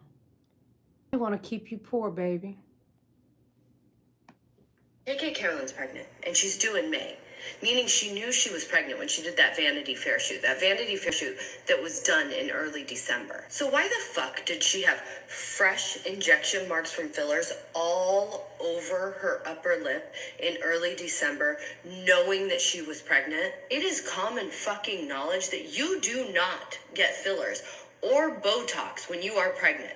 They want to keep you poor, baby. KK Carolyn's pregnant, and she's due in May. Meaning she knew she was pregnant when she did that Vanity Fair shoot. That Vanity Fair shoot that was done in early December. So why the fuck did she have fresh injection marks from fillers all over her upper lip in early December, knowing that she was pregnant? It is common fucking knowledge that you do not get fillers or Botox when you are pregnant.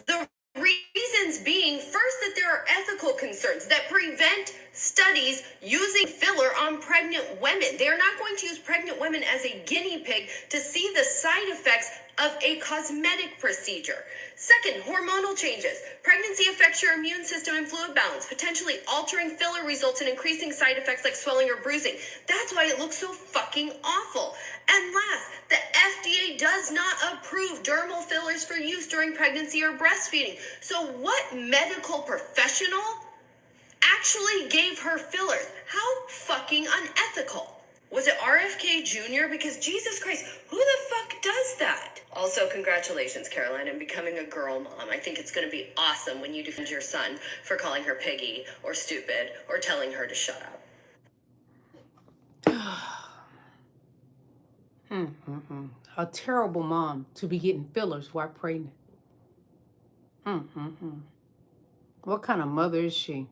The reasons being, first, that there are ethical concerns that prevent studies using filler on pregnant women. They are not going to use pregnant women as a guinea pig to see the side effects of a cosmetic procedure. Second, hormonal changes. Pregnancy affects your immune system and fluid balance. Potentially altering filler results in increasing side effects like swelling or bruising. That's why it looks so fucking awful. And last, the FDA does not approve dermal fillers for use during pregnancy or breastfeeding. So what medical professional actually gave her fillers? How fucking unethical. Was it RFK Jr.? Because Jesus Christ, who the fuck does that? Also, congratulations, Caroline, on becoming a girl mom. I think it's going to be awesome when you defend your son for calling her piggy or stupid or telling her to shut up. A terrible mom to be getting fillers while pregnant. What kind of mother is she?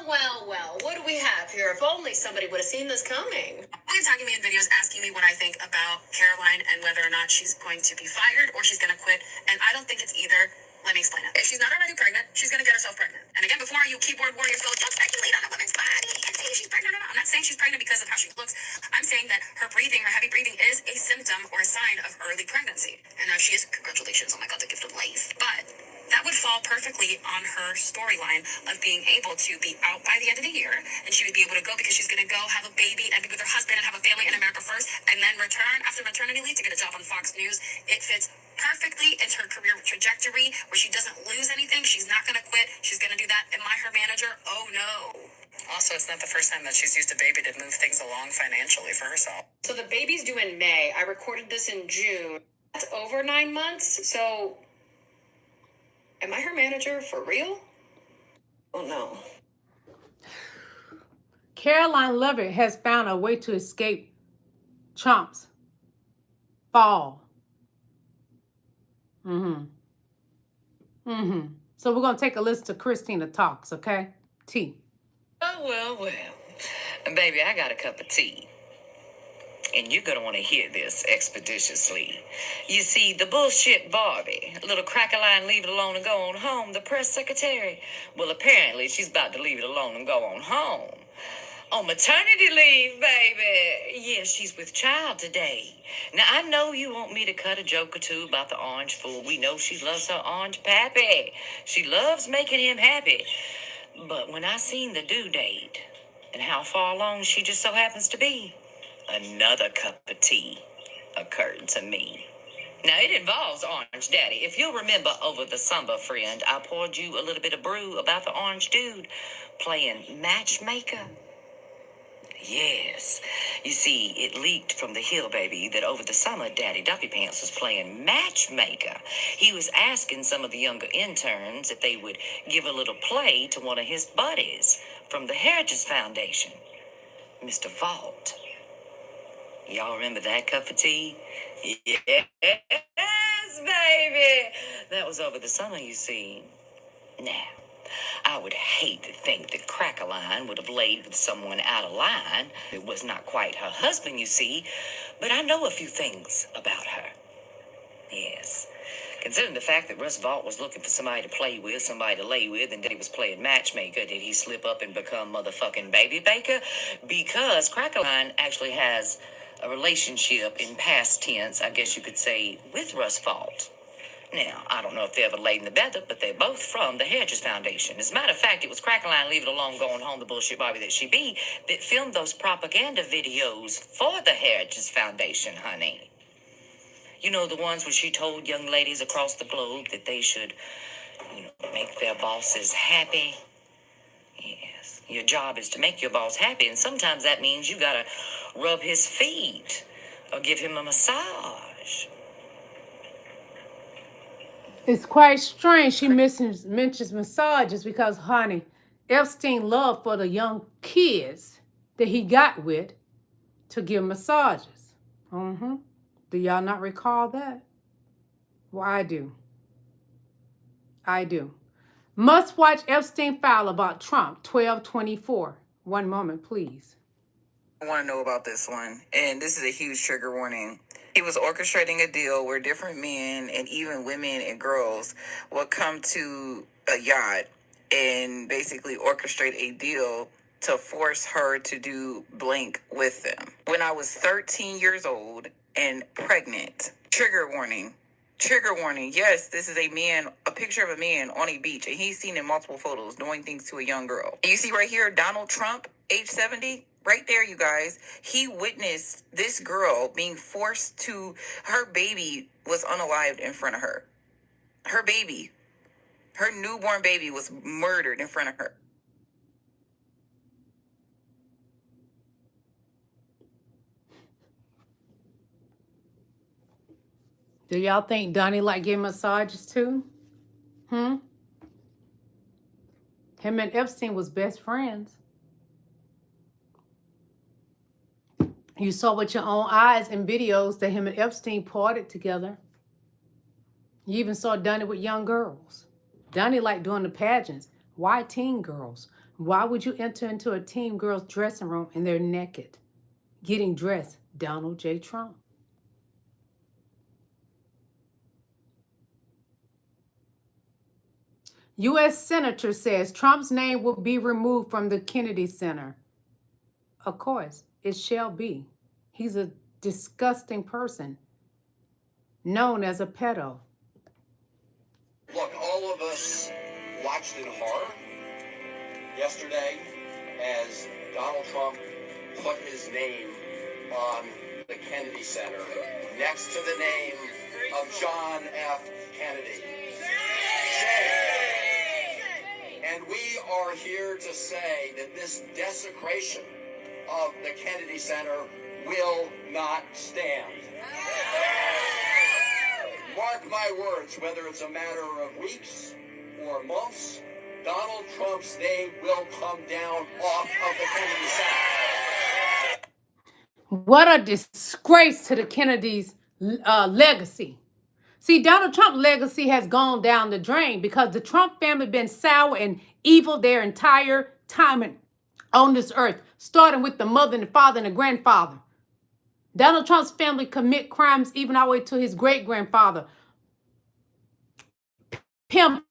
Well, what do we have here? If only somebody would have seen this coming. They're tagging me in videos asking me what I think about Caroline and whether or not she's going to be fired or she's going to quit. And I don't think it's either. Let me explain it. If she's not already pregnant, she's going to get herself pregnant. And again, before you keyboard warriors go, don't speculate on a woman's body and say if she's pregnant or not. I'm not saying she's pregnant because of how she looks. I'm saying that her breathing, her heavy breathing, is a symptom or a sign of early pregnancy. And now she is, congratulations, oh my God, the gift of life. But that would fall perfectly on her storyline of being able to be out by the end of the year, and she would be able to go because she's going to go have a baby and be with her husband and have a family in America first, and then return after maternity leave to get a job on Fox News. It fits perfectly into her career trajectory where she doesn't lose anything. She's not going to quit. She's going to do that. Am I her manager? Oh, no. Also, it's not the first time that she's used a baby to move things along financially for herself. So the baby's due in May. I recorded this in June. That's over 9 months. So am I her manager for real? Oh, no. Caroline Levitt has found a way to escape Trump's fall. So we're going to take a listen to Christina Talks, okay? T. Well. Baby, I got a cup of tea. And you're going to want to hear this expeditiously. You see, the bullshit Barbie, little crack-a-line leave it alone and go on home, the press secretary, well, apparently she's about to leave it alone and go on home. On maternity leave, baby. Yeah, she's with child today. Now, I know you want me to cut a joke or two about the orange fool. We know she loves her orange pappy. She loves making him happy. But when I seen the due date and how far along she just so happens to be, another cup of tea occurred to me. Now, it involves Orange Daddy. If you'll remember over the summer, friend, I poured you a little bit of brew about the orange dude playing matchmaker. Yes. You see, it leaked from the Hill, baby, that over the summer, Daddy Duppy Pants was playing matchmaker. He was asking some of the younger interns if they would give a little play to one of his buddies from the Heritage Foundation, Mr. Vault. Y'all remember that cup of tea? Yes, Yes, baby. That was over the summer, you see. Now, I would hate to think that Crackerline would have laid with someone out of line. It was not quite her husband, you see, but I know a few things about her. Yes. Considering the fact that Russ Vaught was looking for somebody to play with, somebody to lay with, and that he was playing matchmaker, did he slip up and become motherfucking baby baker? Because Crackerline actually has a relationship in past tense, I guess you could say, with Russ Vaught. Now, I don't know if they ever laid in the bed, but they're both from the Hedges Foundation. As a matter of fact, it was Crackerline, Leave It Alone, Going Home, the bullshit Bobby that she be, that filmed those propaganda videos for the Hedges Foundation, honey. You know, the ones where she told young ladies across the globe that they should, make their bosses happy. Yes, your job is to make your boss happy, and sometimes that means you gotta rub his feet or give him a massage. It's quite strange she mentions massages because, honey, Epstein loved for the young kids that he got with to give massages. Do y'all not recall that? Well, I do. I do. Must watch Epstein file about Trump, 12/24. One moment, please. I want to know about this one, and this is a huge trigger warning. He was orchestrating a deal where different men and even women and girls would come to a yacht and basically orchestrate a deal to force her to do blank with them. When I was 13 years old and pregnant, trigger warning. Trigger warning. Yes, this is a picture of a man on a beach, and he's seen in multiple photos doing things to a young girl. And you see right here, Donald Trump, age 70. Right there, you guys. He witnessed this girl being forced to, her baby was unalived in front of her. Her baby, her newborn baby was murdered in front of her. Do y'all think Donnie like getting massages too? Him and Epstein was best friends. You saw with your own eyes in videos that him and Epstein parted together. You even saw Donnie with young girls. Donnie liked doing the pageants. Why teen girls? Why would you enter into a teen girl's dressing room and they're naked? Getting dressed, Donald J. Trump. U.S. Senator says Trump's name will be removed from the Kennedy Center. Of course, it shall be. He's a disgusting person, known as a pedo. Look, all of us watched in horror yesterday as Donald Trump put his name on the Kennedy Center next to the name of John F. Kennedy. And we are here to say that this desecration of the Kennedy Center will not stand. Mark my words, whether it's a matter of weeks or months, Donald Trump's name will come down off of the Kennedy Center. What a disgrace to the Kennedys' legacy. See, Donald Trump's legacy has gone down the drain because the Trump family been sour and evil their entire time on this earth, starting with the mother and the father and the grandfather. Donald Trump's family commit crimes even all the way to his great-grandfather. Pimping,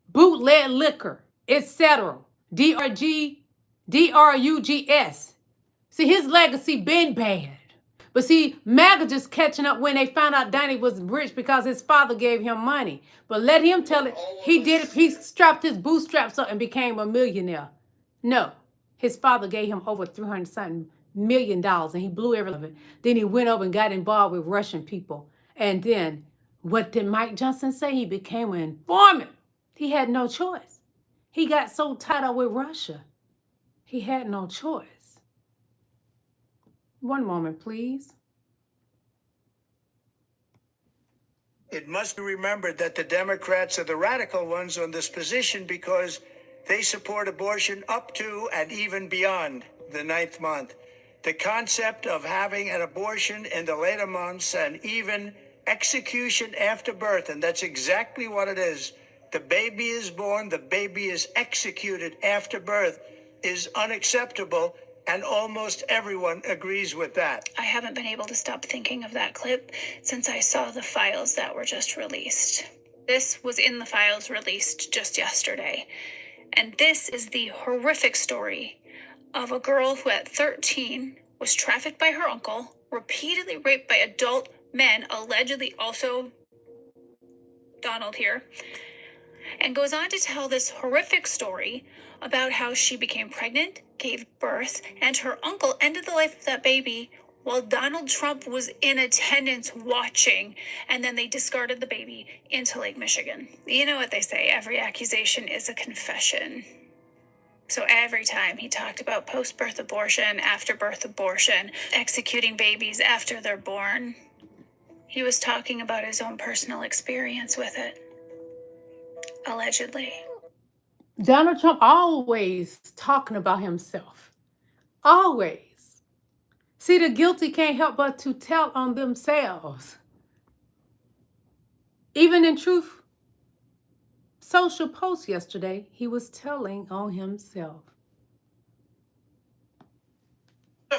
bootleg liquor, etc. D-R-U-G-S. See, his legacy been bad. But see, MAGA just catching up when they found out Donnie was rich because his father gave him money. But let him tell it, he did it. He strapped his bootstraps up and became a millionaire. No, his father gave him over $300-something million and he blew every of it. Then he went over and got involved with Russian people. And then, what did Mike Johnson say? He became an informant. He had no choice. He got so tied up with Russia. He had no choice. One moment, please. It must be remembered that the Democrats are the radical ones on this position because they support abortion up to and even beyond the 9th month. the concept of having an abortion in the later months and even execution after birth, and that's exactly what it is. The baby is born, the baby is executed after birth, is unacceptable, and almost everyone agrees with that. I haven't been able to stop thinking of that clip since I saw the files that were just released. This was in the files released just yesterday. And this is the horrific story of a girl who at 13 was trafficked by her uncle, repeatedly raped by adult men, allegedly also Donald here, and goes on to tell this horrific story about how she became pregnant, gave birth, and her uncle ended the life of that baby while Donald Trump was in attendance watching, and then they discarded the baby into Lake Michigan. You know what they say, every accusation is a confession. So every time he talked about post-birth abortion, after-birth abortion, executing babies after they're born, he was talking about his own personal experience with it. Allegedly. Donald Trump always talking about himself. Always. See, the guilty can't help but to tell on themselves. Even in Truth Social post yesterday, he was telling on himself.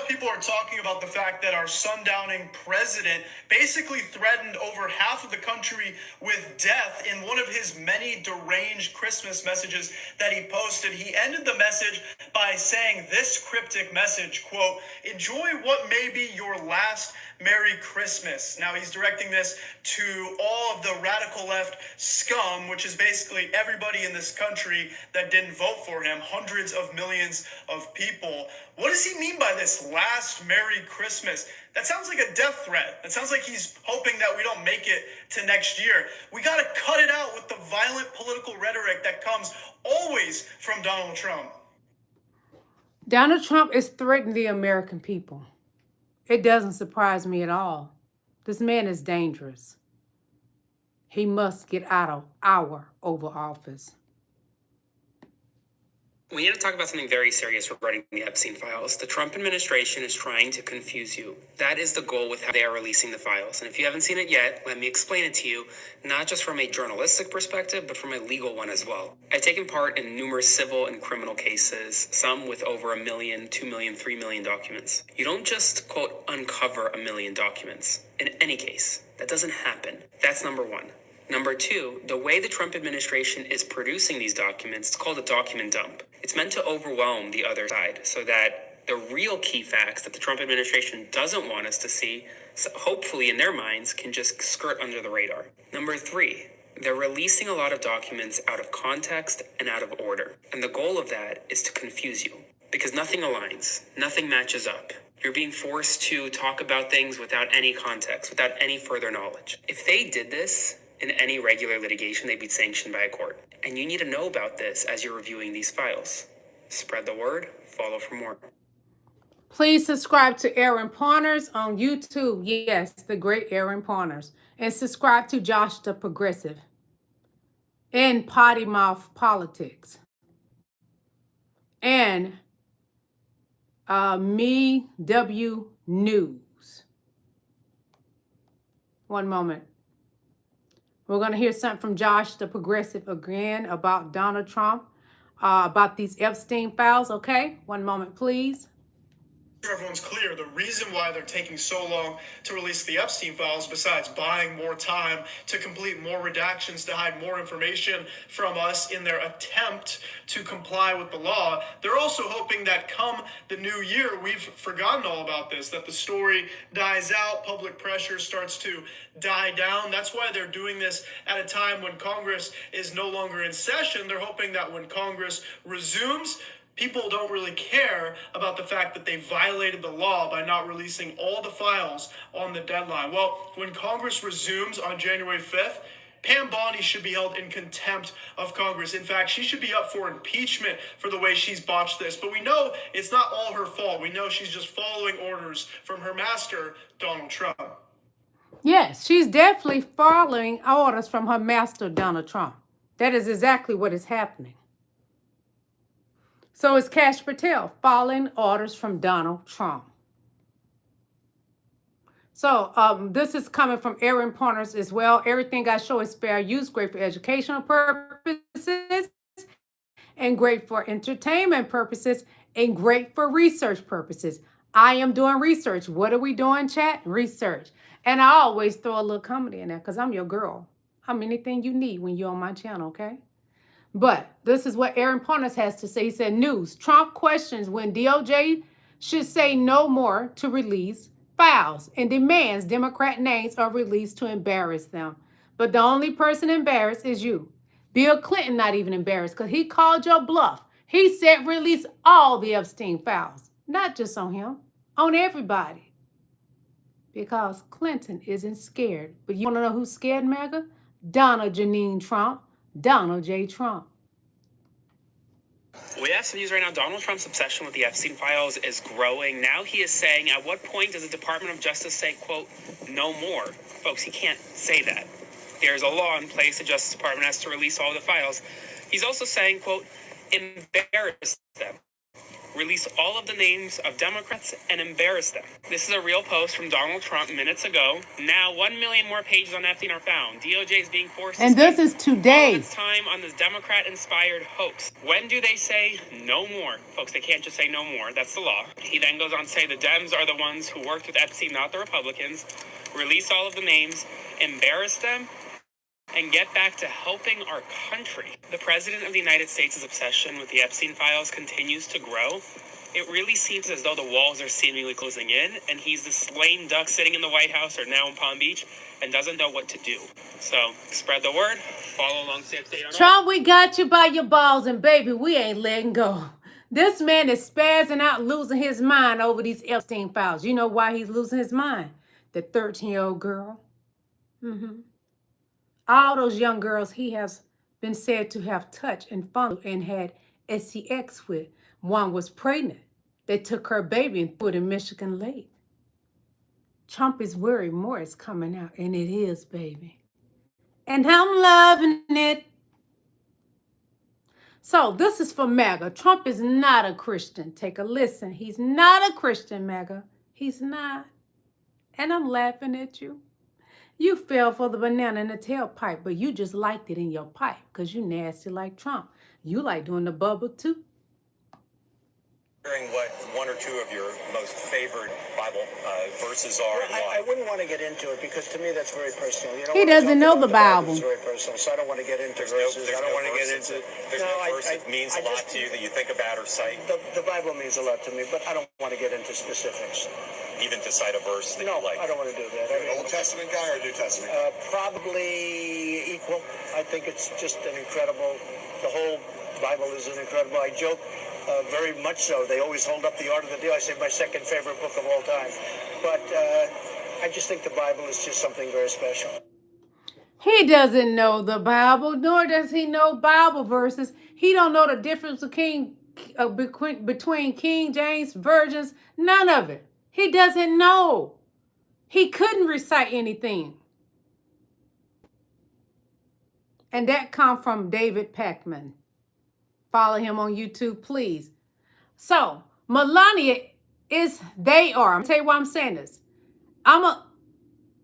People are talking about the fact that our sundowning president basically threatened over half of the country with death in one of his many deranged Christmas messages that he posted. He ended the message by saying this cryptic message, quote, "Enjoy what may be your last Merry Christmas." Now he's directing this to all of the radical left scum, which is basically everybody in this country that didn't vote for him, hundreds of millions of people. What does he mean by this last Merry Christmas? That sounds like a death threat. That sounds like he's hoping that we don't make it to next year. We got to cut it out with the violent political rhetoric that comes always from Donald Trump. Donald Trump is threatening the American people. It doesn't surprise me at all. This man is dangerous. He must get out of our Oval Office. We need to talk about something very serious regarding the Epstein files. The Trump administration is trying to confuse you. That is the goal with how they are releasing the files. And if you haven't seen it yet, let me explain it to you, not just from a journalistic perspective, but from a legal one as well. I've taken part in numerous civil and criminal cases, some with over 1 million, 2 million, 3 million documents. You don't just, quote, uncover 1 million documents. In any case, that doesn't happen. That's number one. Number two, the way the Trump administration is producing these documents, it's called a document dump. It's meant to overwhelm the other side so that the real key facts that the Trump administration doesn't want us to see, hopefully in their minds, can just skirt under the radar. Number three, they're releasing a lot of documents out of context and out of order. And the goal of that is to confuse you because nothing aligns, nothing matches up. You're being forced to talk about things without any context, without any further knowledge. If they did this in any regular litigation, they'd be sanctioned by a court. And you need to know about this as you're reviewing these files. Spread the word, follow for more. Please subscribe to Aaron Pawners on YouTube. Yes, the great Aaron Pawners. And subscribe to Josh the Progressive and Potty Mouth Politics. And Me W News. One moment. We're going to hear something from Josh the Progressive again about Donald Trump, about these Epstein files, okay? One moment, please. Everyone's clear. The reason why they're taking so long to release the Epstein files, besides buying more time to complete more redactions, to hide more information from us in their attempt to comply with the law, they're also hoping that come the new year, we've forgotten all about this, that the story dies out, public pressure starts to die down. That's why they're doing this at a time when Congress is no longer in session. They're hoping that when Congress resumes, people don't really care about the fact that they violated the law by not releasing all the files on the deadline. Well, when Congress resumes on January 5th, Pam Bondi should be held in contempt of Congress. In fact, she should be up for impeachment for the way she's botched this. But we know it's not all her fault. We know she's just following orders from her master, Donald Trump. Yes, she's definitely following orders from her master, Donald Trump. That is exactly what is happening. So is Kash Patel following orders from Donald Trump. So this is coming from Aaron Partners as well. Everything I show is fair use, great for educational purposes, and great for entertainment purposes, and great for research purposes. I am doing research. What are we doing, chat? Research. And I always throw a little comedy in there because I'm your girl. I'm anything you need when you're on my channel, okay? But this is what Aaron Partners has to say. He said, news, Trump questions when DOJ should say no more to release files and demands Democrat names are released to embarrass them. But the only person embarrassed is you. Bill Clinton not even embarrassed because he called your bluff. He said release all the Epstein files, not just on him, on everybody. Because Clinton isn't scared. But you want to know who's scared, MAGA? Donald Janine Trump. Donald J. Trump. We have some news right now. Donald Trump's obsession with the Epstein files is growing. Now he is saying, at what point does the Department of Justice say, quote, no more? Folks, he can't say that. There's a law in place. The Justice Department has to release all the files. He's also saying, quote, embarrass them. Release all of the names of Democrats and embarrass them. This is a real post from Donald Trump minutes ago. Now 1 million more pages on Epstein are found. DOJ is being forced to and spend this is today. all of its time on this Democrat-inspired hoax. When do they say no more? Folks, they can't just say no more. That's the law. He then goes on to say the Dems are the ones who worked with Epstein, not the Republicans. Release all of the names, embarrass them, and get back to helping our country. The President of the United States' obsession with the Epstein files continues to grow. It really seems as though the walls are seemingly closing in, and he's this lame duck sitting in the White House or now in Palm Beach and doesn't know what to do. So spread the word, follow along, stay updated on Trump, we got you by your balls, and baby, we ain't letting go. This man is spazzing out, losing his mind over these Epstein files. You know why he's losing his mind? The 13-year-old girl. All those young girls he has been said to have touched and fondled and had sex with. One was pregnant. They took her baby and threw it in Michigan Lake. Trump is worried more is coming out, and it is, baby. And I'm loving it. So this is for MAGA. Trump is not a Christian. Take a listen. He's not a Christian, MAGA. He's not. And I'm laughing at you. You fell for the banana in the tailpipe, but you just liked it in your pipe because you nasty like Trump. You like doing the bubble too. Hearing what one or two of your most favored Bible verses are. I wouldn't want to get into it because to me that's very personal. You know, He doesn't know the Bible. It's very personal, so I don't want to get into verses. I don't want to get into. There's no verse that means a lot to you that you think about or cite. The Bible means a lot to me, but I don't want to get into specifics. Even to cite a verse that you like. I don't want to do that. Old Testament guy or New Testament? Probably equal. I think it's just an incredible. The whole Bible is an incredible. I joke. Very much so. They always hold up the Art of the Deal. I say my second favorite book of all time. But I just think the Bible is just something very special. He doesn't know the Bible, nor does he know Bible verses. He don't know the difference between King James versions. None of it. He doesn't know. He couldn't recite anything. And that come from David Peckman. Follow him on YouTube, please. So, Melania is, they are. I'm going to tell you why I'm saying this.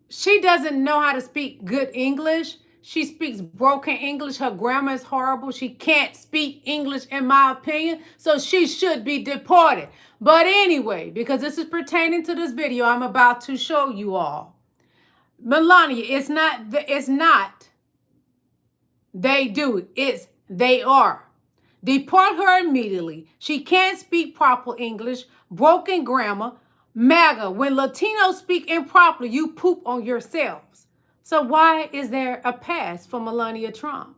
She doesn't know how to speak good English. She speaks broken English. Her grammar is horrible. She can't speak English, in my opinion. So she should be deported. But anyway, because this is pertaining to this video I'm about to show you all. Melania, it's not they do. It's they are. Deport her immediately. She can't speak proper English, broken grammar. MAGA, when Latinos speak improperly, you poop on yourselves. So why is there a pass for Melania Trump?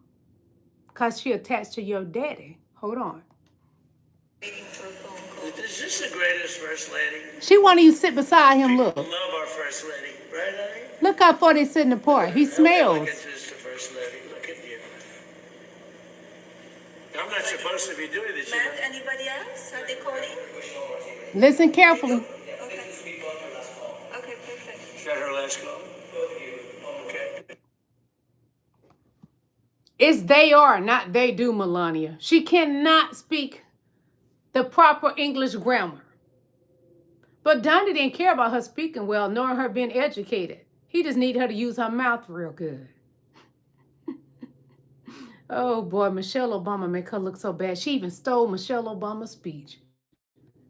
Because she attached to your daddy. Hold on. Is this the greatest First Lady? She wanted you to sit beside him, look. Love our First Lady, right, honey? Look how far they sitting apart. He smells. Look at this, the First Lady. Look at you. I'm not supposed to be doing this. Matt, anybody else? Are they calling? Listen carefully. Okay, perfect. Is that her last call? Okay. It's they are, not they do, Melania. She cannot speak the proper English grammar. But Donnie didn't care about her speaking well, nor her being educated. He just needed her to use her mouth real good. Oh boy, Michelle Obama make her look so bad. She even stole Michelle Obama's speech.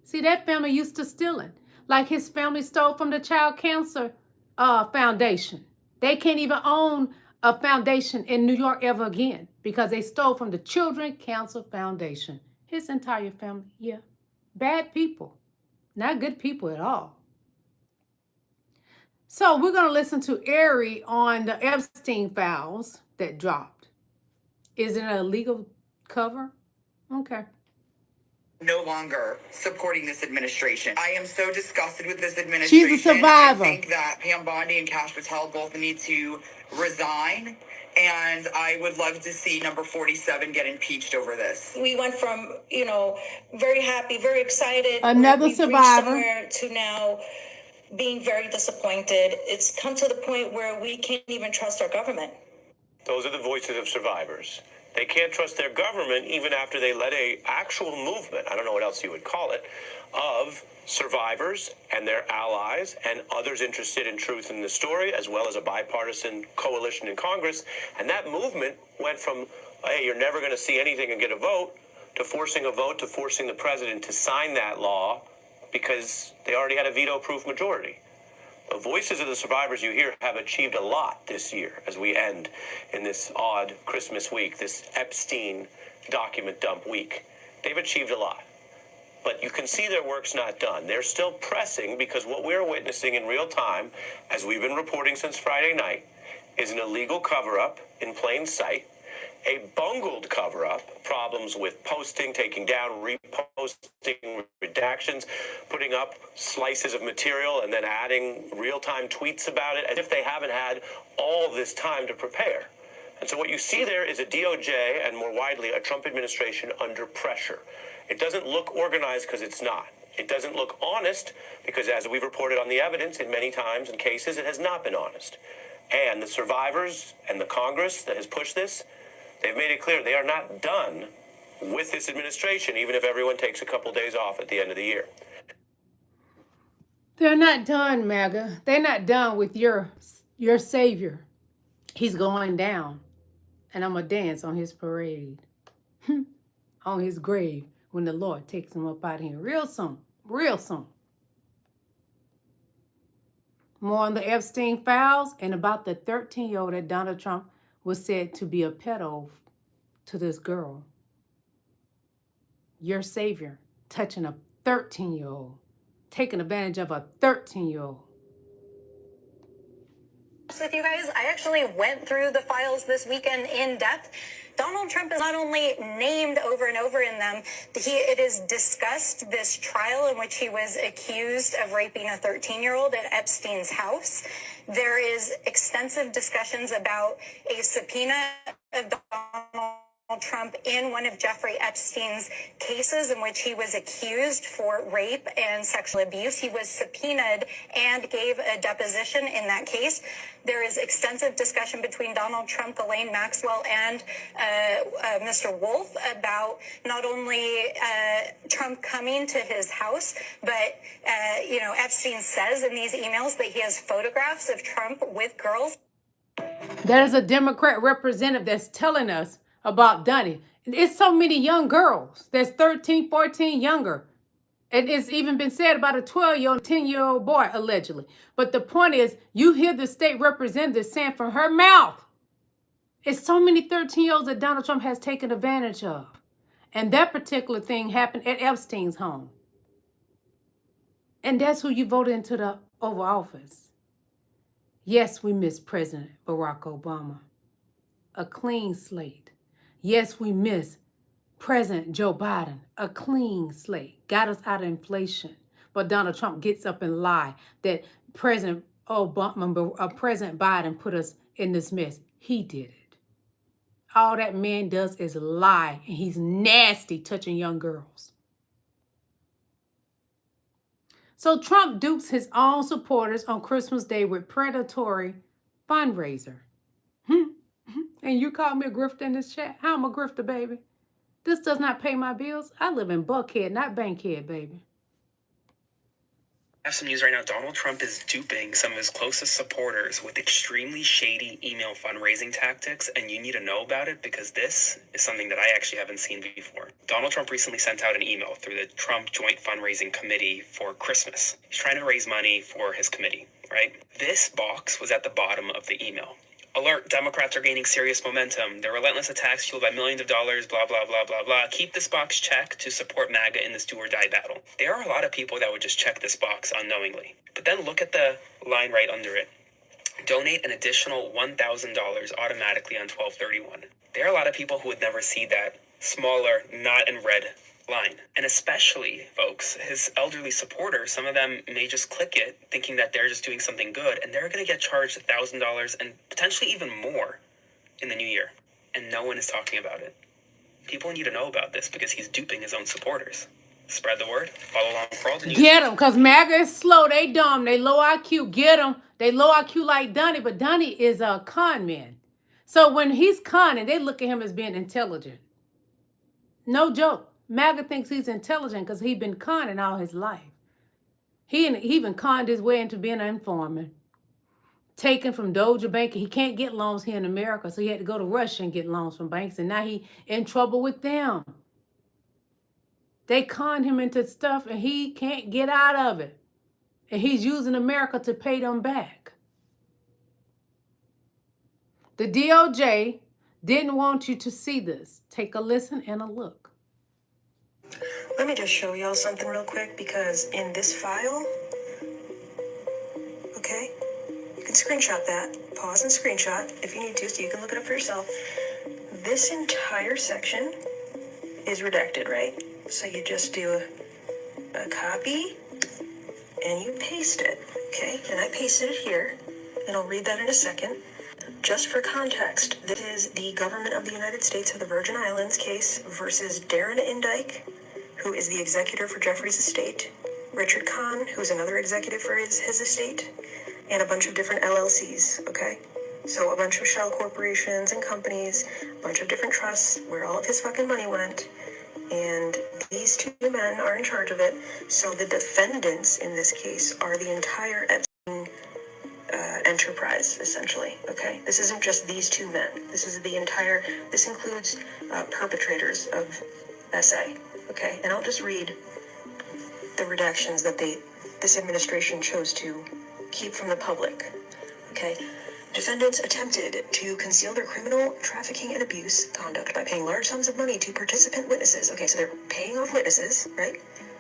See, that family used to stealing. Like his family stole from the Child Cancer Foundation. They can't even own a foundation in New York ever again because they stole from the Children Cancer Foundation. His entire family, yeah. Bad people. Not good people at all. So we're going to listen to Ari on the Epstein files that dropped. Is it a legal cover? Okay. No longer supporting this administration. I am so disgusted with this administration. She's a survivor. I think that Pam Bondi and Cash Patel both need to resign, and I would love to see number 47 get impeached over this. We went from, very happy, very excited. Another survivor. Somewhere to now being very disappointed. It's come to the point where we can't even trust our government. Those are the voices of survivors. They can't trust their government even after they led a actual movement, I don't know what else you would call it, of survivors and their allies and others interested in truth in the story, as well as a bipartisan coalition in Congress. And that movement went from, hey, you're never going to see anything and get a vote, to forcing a vote, to forcing the president to sign that law because they already had a veto-proof majority. The voices of the survivors you hear have achieved a lot this year as we end in this odd Christmas week, this Epstein document dump week. They've achieved a lot. But you can see their work's not done. They're still pressing because what we're witnessing in real time, as we've been reporting since Friday night, is an illegal cover-up in plain sight, a bungled cover-up, problems with posting, taking down, reposting, redactions, putting up slices of material and then adding real-time tweets about it as if they haven't had all this time to prepare. And so what you see there is a DOJ and more widely a Trump administration under pressure. It doesn't look organized because it's not. It doesn't look honest because, as we've reported on the evidence in many times and cases, it has not been honest. And the survivors and the Congress that has pushed this, they've made it clear they are not done with this administration, even if everyone takes a couple days off at the end of the year. They're not done, MAGA. They're not done with your savior. He's going down, and I'm going to dance on his parade, on his grave, when the Lord takes him up out of here real soon, real soon. More on the Epstein files and about the 13-year-old that Donald Trump was said to be a pedo to this girl. Your savior touching a 13-year-old, taking advantage of a 13-year-old. With you guys, I actually went through the files this weekend in depth. Donald Trump is not only named over and over in them, it is discussed this trial in which he was accused of raping a 13-year-old at Epstein's house. There is extensive discussions about a subpoena of Donald Trump in one of Jeffrey Epstein's cases in which he was accused for rape and sexual abuse. He was subpoenaed and gave a deposition in that case. There is extensive discussion between Donald Trump, Ghislaine Maxwell, and Mr. Wolf about not only Trump coming to his house, but, Epstein says in these emails that he has photographs of Trump with girls. There's a Democrat representative that's telling us about Donnie. It's so many young girls. There's 13, 14 younger. And it's even been said about a 12-year-old, 10-year-old boy, allegedly. But the point is, you hear the state representative saying from her mouth, it's so many 13-year-olds that Donald Trump has taken advantage of. And that particular thing happened at Epstein's home. And that's who you voted into the Oval Office. Yes, we miss President Barack Obama. A clean slate. Yes, we miss President Joe Biden. A clean slate. Got us out of inflation. But Donald Trump gets up and lies that President Biden put us in this mess. He did it. All that man does is lie, and he's nasty touching young girls. So Trump dupes his own supporters on Christmas Day with predatory fundraiser. And you call me a grifter in this chat? How am I a grifter, baby? This does not pay my bills. I live in Buckhead, not Bankhead, baby. I have some news right now. Donald Trump is duping some of his closest supporters with extremely shady email fundraising tactics, and you need to know about it because this is something that I actually haven't seen before. Donald Trump recently sent out an email through the Trump Joint Fundraising Committee for Christmas. He's trying to raise money for his committee, right? This box was at the bottom of the email. Alert, Democrats are gaining serious momentum. Their relentless attacks fueled by millions of dollars, blah, blah, blah, blah, blah. Keep this box checked to support MAGA in this do or die battle. There are a lot of people that would just check this box unknowingly. But then look at the line right under it. Donate an additional $1,000 automatically on 12/31. There are a lot of people who would never see that smaller, not in red line. And especially, folks, his elderly supporters, some of them may just click it thinking that they're just doing something good, and they're going to get charged $1,000 and potentially even more in the new year. And no one is talking about it. People need to know about this because he's duping his own supporters. Spread the word. Follow along for all the news. Get them, because MAGA is slow. They dumb. They low IQ. Get them. They low IQ like Donnie, but Donnie is a con man. So when he's conning, they look at him as being intelligent. No joke. MAGA thinks he's intelligent because he's been conning all his life. He even conned his way into being an informant. Taken from Doja Bank. He can't get loans here in America, so he had to go to Russia and get loans from banks, and now he in trouble with them. They conned him into stuff, and he can't get out of it. And he's using America to pay them back. The DOJ didn't want you to see this. Take a listen and a look. Let me just show y'all something real quick, because in this file, okay, you can screenshot that. Pause and screenshot if you need to, so you can look it up for yourself. This entire section is redacted, right? So you just do a copy and you paste it, okay? And I pasted it here, and I'll read that in a second. Just for context, this is the government of the United States of the Virgin Islands case versus Darren Indike, who is the executor for Jeffrey's estate, Richard Kahn, who's another executive for his estate, and a bunch of different LLCs, okay? So a bunch of shell corporations and companies, a bunch of different trusts where all of his fucking money went, and these two men are in charge of it. So the defendants in this case are the entire Epstein enterprise, essentially, okay? This isn't just these two men. This includes perpetrators of SA, okay? And I'll just read the redactions that this administration chose to keep from the public, okay? Defendants attempted to conceal their criminal trafficking and abuse conduct by paying large sums of money to participant witnesses. Okay, so they're paying off witnesses, right?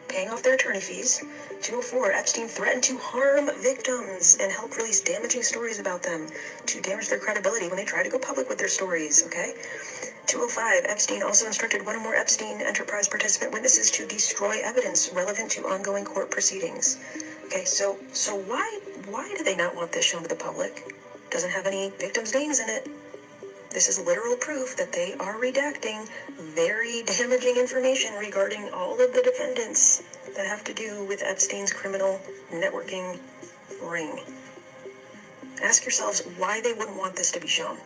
Paying off their attorney fees. 204, Epstein threatened to harm victims and help release damaging stories about them to damage their credibility when they try to go public with their stories, okay? 205, Epstein also instructed one or more Epstein enterprise participant witnesses to destroy evidence relevant to ongoing court proceedings. Okay, so why do they not want this shown to the public? Doesn't have any victims' names in it. This is literal proof that they are redacting very damaging information regarding all of the defendants that have to do with Epstein's criminal networking ring. Ask yourselves why they wouldn't want this to be shown.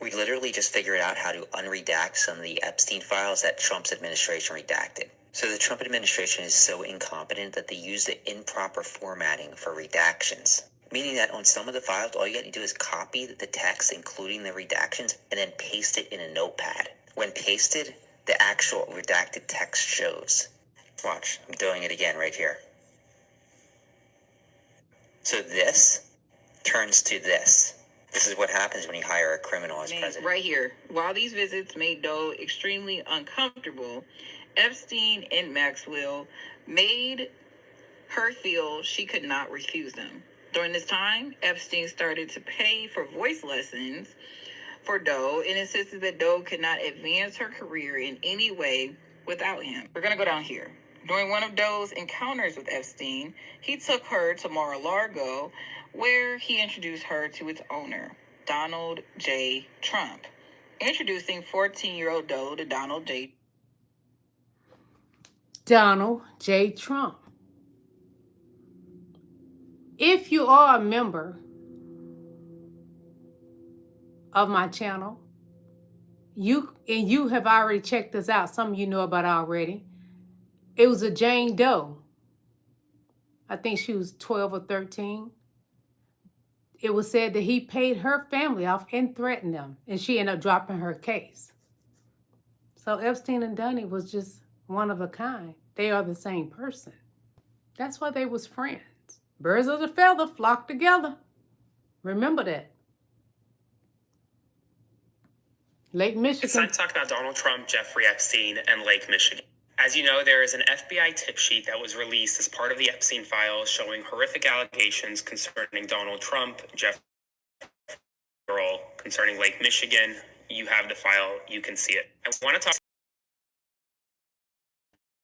We literally just figured out how to unredact some of the Epstein files that Trump's administration redacted. So the Trump administration is so incompetent that they use the improper formatting for redactions. Meaning that on some of the files, all you got to do is copy the text, including the redactions, and then paste it in a notepad. When pasted, the actual redacted text shows. Watch, I'm doing it again right here. So this turns to this. This is what happens when you hire a criminal as president. Right here. While these visits made Doe extremely uncomfortable, Epstein and Maxwell made her feel she could not refuse them. During this time, Epstein started to pay for voice lessons for Doe and insisted that Doe could not advance her career in any way without him. We're going to go down here. During one of Doe's encounters with Epstein, he took her to Mar-a-Lago, where he introduced her to its owner, Donald J. Trump, introducing 14-year-old Doe to Donald J. Trump. If you are a member of my channel, you have already checked this out. Some of you know about it already. It was a Jane Doe I think she was 12 or 13. It was said that he paid her family off and threatened them, and she ended up dropping her case. So Epstein and Dunny was just one of a kind. They are the same person. That's why they was friends. Birds of a feather flock together. Remember that. Lake Michigan. It's time to talk about Donald Trump, Jeffrey Epstein, and Lake Michigan. As you know, there is an FBI tip sheet that was released as part of the Epstein files showing horrific allegations concerning Donald Trump, Jeffrey concerning Lake Michigan. You have the file. You can see it. I want to talk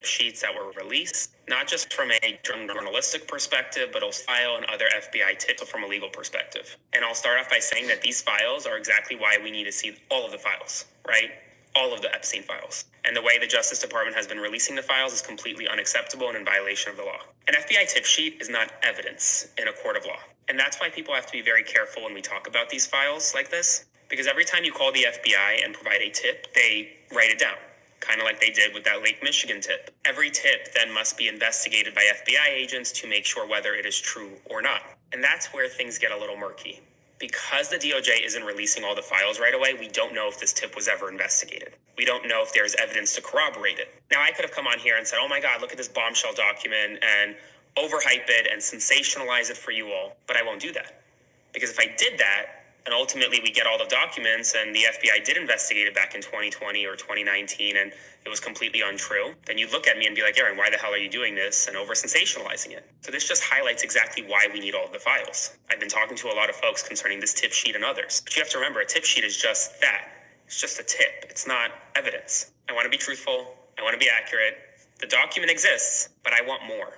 sheets that were released, not just from a journalistic perspective, but also file and other FBI tips from a legal perspective. And I'll start off by saying that these files are exactly why we need to see all of the files, right? All of the Epstein files. And the way the Justice Department has been releasing the files is completely unacceptable and in violation of the law. An FBI tip sheet is not evidence in a court of law. And that's why people have to be very careful when we talk about these files like this, because every time you call the FBI and provide a tip, they write it down. Kind of like they did with that Lake Michigan tip. Every tip then must be investigated by FBI agents to make sure whether it is true or not. And that's where things get a little murky. Because the DOJ isn't releasing all the files right away, we don't know if this tip was ever investigated. We don't know if there's evidence to corroborate it. Now, I could have come on here and said, oh my God, look at this bombshell document and overhype it and sensationalize it for you all, but I won't do that. Because if I did that, and ultimately we get all the documents and the FBI did investigate it back in 2020 or 2019 and it was completely untrue, then you'd look at me and be like, Aaron, why the hell are you doing this and over sensationalizing it? So this just highlights exactly why we need all of the files. I've been talking to a lot of folks concerning this tip sheet and others. But you have to remember, a tip sheet is just that. It's just a tip. It's not evidence. I want to be truthful. I want to be accurate. The document exists, but I want more.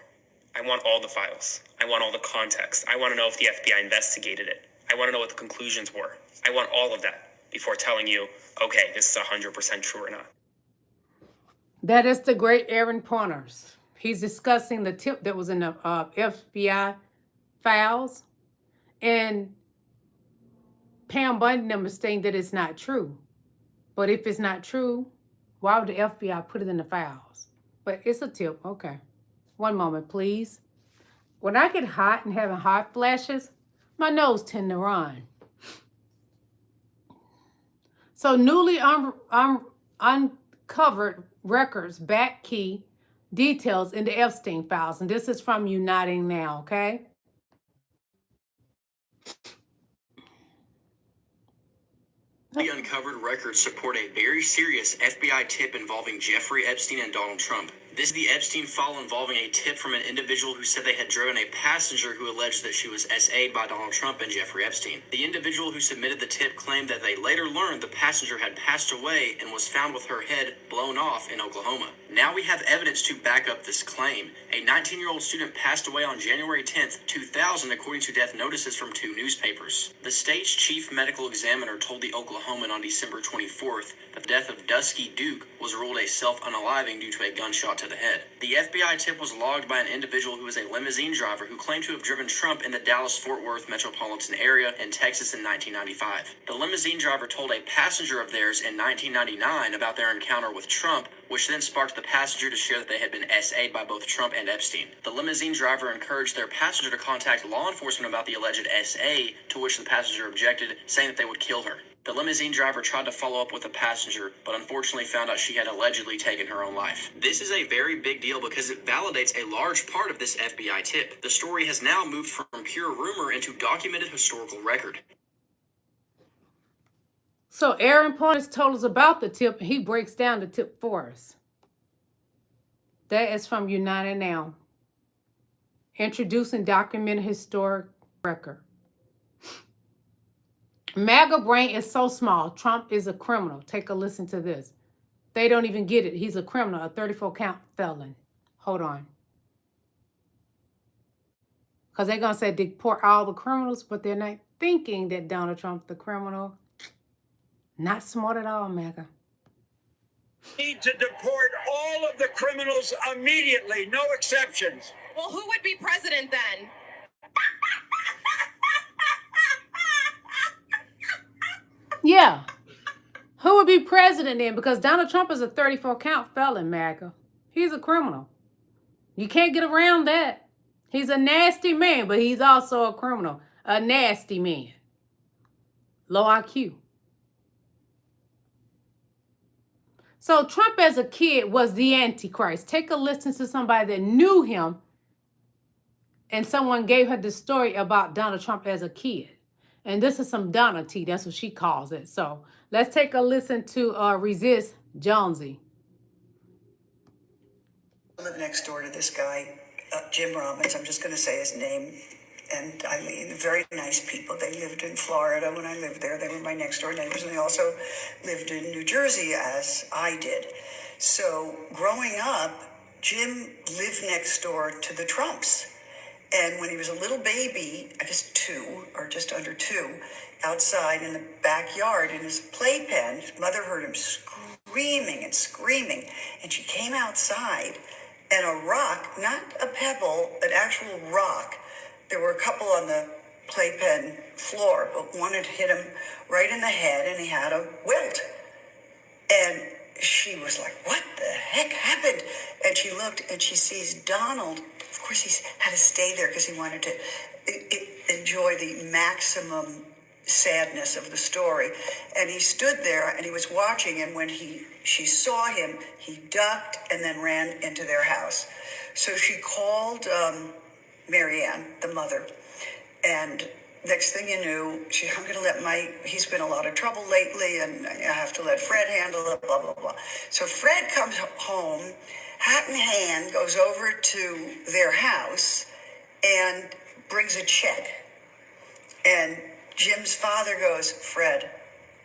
I want all the files. I want all the context. I want to know if the FBI investigated it. I want to know what the conclusions were. I want all of that before telling you, okay, this is 100% true or not. That is the great Aaron Pointers. He's discussing the tip that was in the FBI files. And Pam Bundy is saying that it's not true. But if it's not true, why would the FBI put it in the files? But it's a tip. Okay. One moment, please. When I get hot and having hot flashes, my nose tend to run. So newly uncovered records, back key details in the Epstein files. And this is from Uniting Now, okay? The uncovered records support a very serious FBI tip involving Jeffrey Epstein and Donald Trump. This is the Epstein file involving a tip from an individual who said they had driven a passenger who alleged that she was SA'd by Donald Trump and Jeffrey Epstein. The individual who submitted the tip claimed that they later learned the passenger had passed away and was found with her head blown off in Oklahoma. Now we have evidence to back up this claim. A 19-year-old student passed away on January 10th, 2000, according to death notices from 2 newspapers. The state's chief medical examiner told the Oklahoman on December 24th that the death of Dusky Duke was ruled a self-unaliving due to a gunshot to the head. The FBI tip was logged by an individual who was a limousine driver who claimed to have driven Trump in the Dallas-Fort Worth metropolitan area in Texas in 1995. The limousine driver told a passenger of theirs in 1999 about their encounter with Trump, which then sparked the passenger to share that they had been SA'd by both Trump and Epstein. The limousine driver encouraged their passenger to contact law enforcement about the alleged SA, to which the passenger objected, saying that they would kill her. The limousine driver tried to follow up with the passenger, but unfortunately found out she had allegedly taken her own life. This is a very big deal because it validates a large part of this FBI tip. The story has now moved from pure rumor into documented historical record. So Aaron Pointers told us about the tip, and he breaks down the tip for us. That is from United Now. Introducing documented historic record. MAGA brain is so small. Trump is a criminal. Take a listen to this. They don't even get it. He's a criminal, a 34-count felon. Hold on. Because they're going to say deport all the criminals, but they're not thinking that Donald Trump's the criminal. Not smart at all, MAGA. Need to deport all of the criminals immediately, no exceptions. Well, who would be president then? Yeah. Who would be president then? Because Donald Trump is a 34-count felon, MAGA. He's a criminal. You can't get around that. He's a nasty man, but he's also a criminal. A nasty man. Low IQ. So Trump as a kid was the Antichrist. Take a listen to somebody that knew him, and someone gave her the story about Donald Trump as a kid. And this is some Donna T. That's what she calls it. So let's take a listen to Resist Jonesy. I live next door to this guy, Jim Robbins. I'm just going to say his name. And I mean, very nice people. They lived in Florida when I lived there. They were my next door neighbors, and they also lived in New Jersey as I did. So growing up, Jim lived next door to the Trumps. And when he was a little baby, I guess 2 or just under 2, outside in the backyard in his playpen, his mother heard him screaming and screaming. And she came outside, and a rock, not a pebble, an actual rock. There were a couple on the playpen floor, but one had hit him right in the head, and he had a wilt. And she was like, what the heck happened? And she looked, and she sees Donald. Of course, he had to stay there because he wanted to enjoy the maximum sadness of the story. And he stood there, and he was watching, and when she saw him, he ducked and then ran into their house. So she called Marianne, the mother, and next thing you knew, I'm going to let he's been in a lot of trouble lately, and I have to let Fred handle it, blah, blah, blah. So Fred comes home, hat in hand, goes over to their house and brings a check. And Jim's father goes, Fred,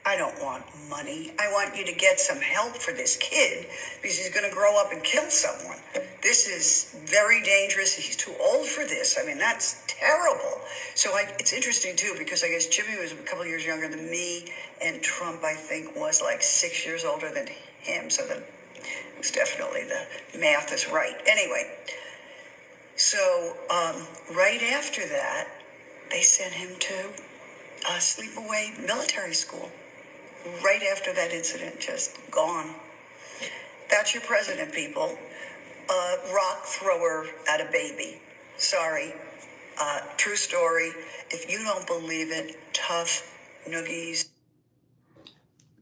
I don't want money. I want you to get some help for this kid because he's going to grow up and kill someone. This is very dangerous. He's too old for this. I mean, that's terrible. So it's interesting, too, because I guess Jimmy was a couple years younger than me, and Trump, I think, was like 6 years older than him. So it was definitely, the math is right. Anyway, so right after that, they sent him to sleepaway military school. Right after that incident, just gone. That's your president, people. Rock thrower at a baby. Sorry. True story. If you don't believe it, tough noogies.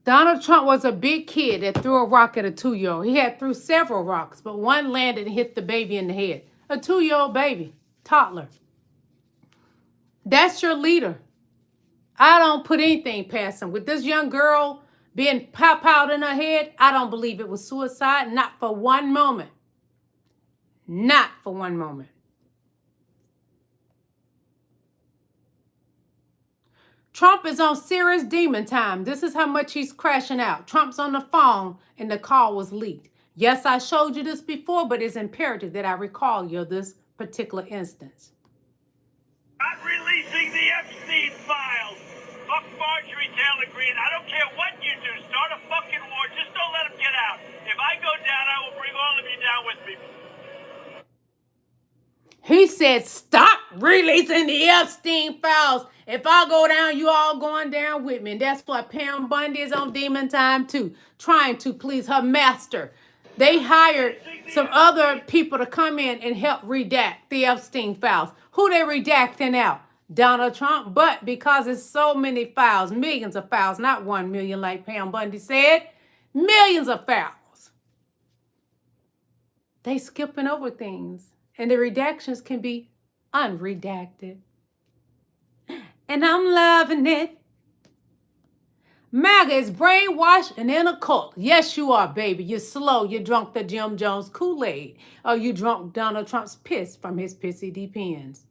Donald Trump was a big kid that threw a rock at a 2-year-old. He had threw several rocks, but one landed and hit the baby in the head. A 2-year-old baby, toddler. That's your leader. I don't put anything past him. With this young girl being pow-powed in her head, I don't believe it was suicide. Not for one moment. Not for one moment. Trump is on serious demon time. This is how much he's crashing out. Trump's on the phone and the call was leaked. Yes, I showed you this before, but it's imperative that I recall you this particular instance. Not releasing the Epstein files. Fuck Marjorie Taylor Greene. I don't care what you do. Start a fucking war. Just don't let them get out. If I go down, I will bring all of you down with me. He said, stop releasing the Epstein files. If I go down, you all going down with me. And that's what Pam Bundy is on demon time too, trying to please her master. They hired some other people to come in and help redact the Epstein files. Who they redacting out? Donald Trump. But because it's so many files, millions of files, not 1 million like Pam Bundy said, millions of files. They skipping over things. And the redactions can be unredacted. And I'm loving it. MAGA is brainwashed and in a cult. Yes, you are, baby. You're slow. You drunk the Jim Jones Kool-Aid. Or you drunk Donald Trump's piss from his pissy depends.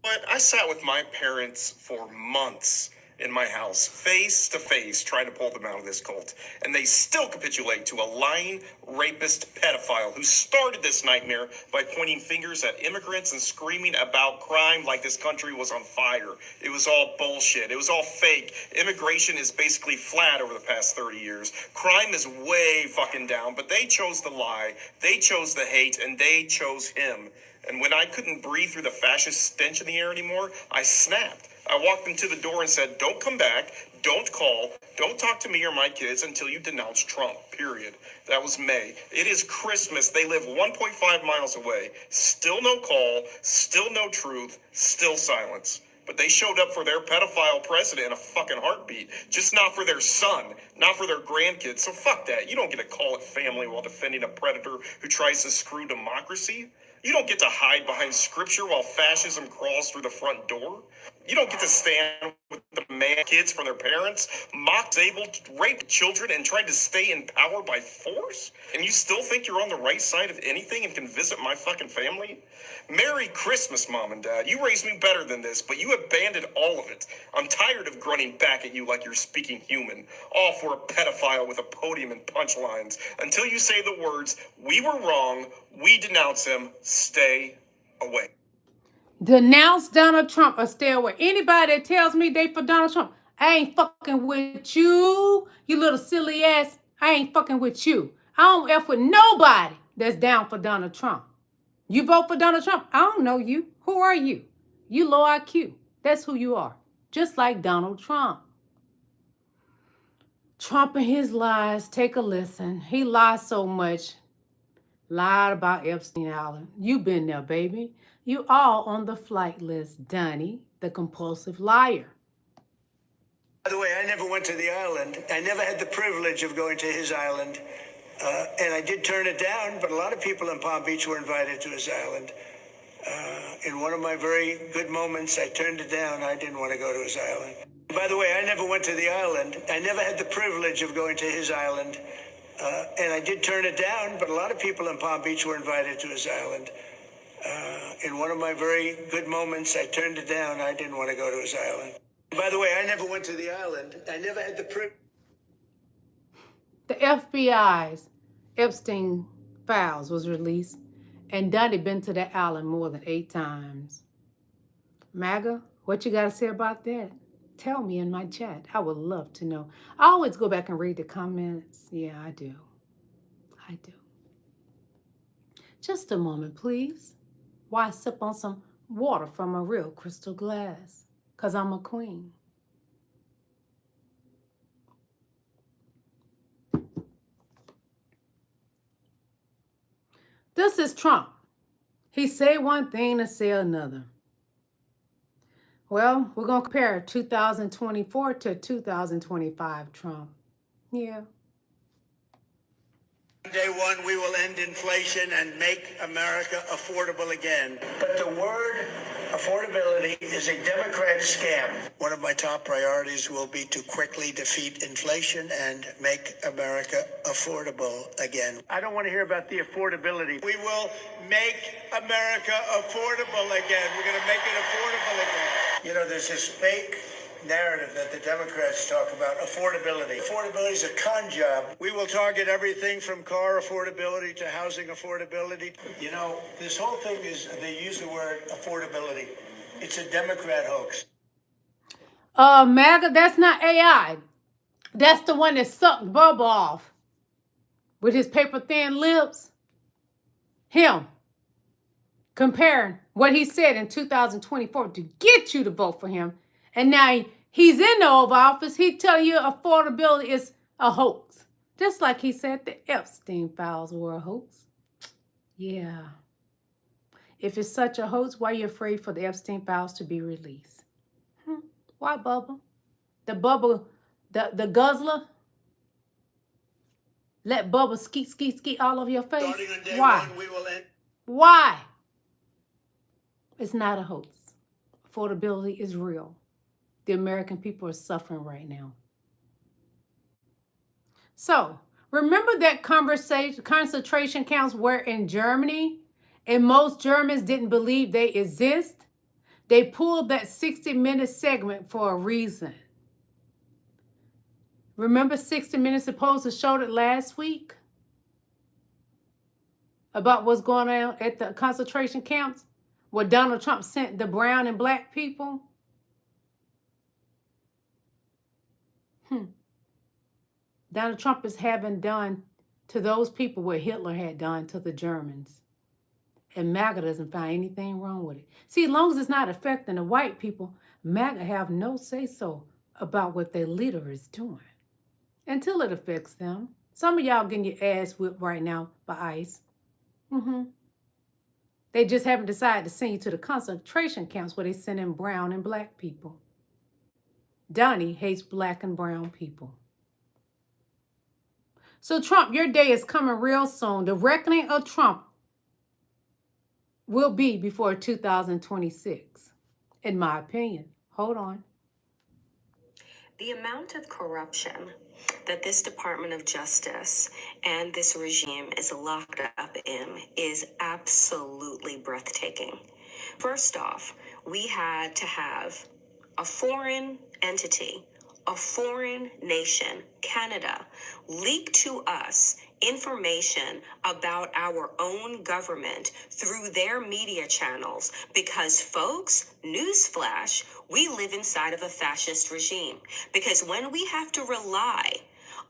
But I sat with my parents for months in my house, face to face, trying to pull them out of this cult. And they still capitulate to a lying, rapist pedophile who started this nightmare by pointing fingers at immigrants and screaming about crime like this country was on fire. It was all bullshit. It was all fake. Immigration is basically flat over the past 30 years. Crime is way fucking down, but they chose the lie, they chose the hate, and they chose him. And when I couldn't breathe through the fascist stench in the air anymore, I snapped. I walked them to the door and said, don't come back, don't call, don't talk to me or my kids until you denounce Trump, period. That was May. It is Christmas. They live 1.5 miles away. Still no call, still no truth, still silence. But they showed up for their pedophile president in a fucking heartbeat. Just not for their son, not for their grandkids. So fuck that. You don't get to call it family while defending a predator who tries to screw democracy. You don't get to hide behind scripture while fascism crawls through the front door. You don't get to stand with the man kids from their parents, mock, disabled, raped children, and tried to stay in power by force? And you still think you're on the right side of anything and can visit my fucking family? Merry Christmas, Mom and Dad. You raised me better than this, but you abandoned all of it. I'm tired of grunting back at you like you're speaking human, all for a pedophile with a podium and punchlines. Until you say the words, we were wrong, we denounce him, stay away. Denounce Donald Trump or stay away. Anybody that tells me they for Donald Trump, I ain't fucking with you, you little silly ass. I ain't fucking with you. I don't F with nobody that's down for Donald Trump. You vote for Donald Trump? I don't know you. Who are you? You low IQ. That's who you are. Just like Donald Trump. Trump and his lies. Take a listen. He lies so much. Lied about Epstein Island. You been there, baby. You all on the flight list, Donnie, the compulsive liar. By the way, I never went to the island. I never had the privilege of going to his island. And I did turn it down, but a lot of people in Palm Beach were invited to his island. In one of my very good moments, I turned it down. I didn't want to go to his island. By the way, I never went to the island. I never had the privilege of going to his island. And I did turn it down, but a lot of people in Palm Beach were invited to his island. In one of my very good moments, I turned it down. I didn't want to go to his island. By the way, I never went to the island. I never had the privilege. The FBI's Epstein files was released, and Donnie been to that island more than 8 times. MAGA, what you got to say about that? Tell me in my chat. I would love to know. I always go back and read the comments. Yeah, I do. I do. Just a moment, please. Why sip on some water from a real crystal glass? Because I'm a queen. This is Trump. He say one thing and say another. Well, we're going to compare 2024 to 2025 Trump. Yeah. Day one, we will end inflation and make America affordable again. But the word affordability is a Democrat scam. One of my top priorities will be to quickly defeat inflation and make America affordable again. I don't want to hear about the affordability. We will make America affordable again. We're going to make it affordable again. You know, there's this fake narrative that the Democrats talk about, affordability. Affordability is a con job. We will target everything from car affordability to housing affordability. You know, this whole thing is, they use the word affordability. It's a Democrat hoax. MAGA, that's not AI. That's the one that sucked Bubba off with his paper-thin lips. Him. Comparing what he said in 2024 to get you to vote for him. And now he's in the Oval Office. He tell you affordability is a hoax. Just like he said the Epstein files were a hoax. Yeah. If it's such a hoax, why are you afraid for the Epstein files to be released? Why, Bubba? The Bubba, the guzzler? Let Bubba skeet all over your face? Why? Why? It's not a hoax. Affordability is real. The American people are suffering right now. So, remember that concentration camps were in Germany, and most Germans didn't believe they exist? They pulled that 60-minute segment for a reason. Remember 60 Minutes supposed to show it last week? About what's going on at the concentration camps? Where Donald Trump sent the brown and black people? Donald Trump is having done to those people what Hitler had done to the Germans. And MAGA doesn't find anything wrong with it. See, as long as it's not affecting the white people, MAGA have no say-so about what their leader is doing until it affects them. Some of y'all getting your ass whipped right now by ICE. They just haven't decided to send you to the concentration camps where they send in brown and black people. Donnie hates black and brown people. So Trump, your day is coming real soon. The reckoning of Trump will be before 2026, in my opinion. Hold on. The amount of corruption that this Department of Justice and this regime is locked up in is absolutely breathtaking. First off, we had to have a foreign entity, a foreign nation, Canada, leak to us information about our own government through their media channels because, folks, newsflash, we live inside of a fascist regime. Because when we have to rely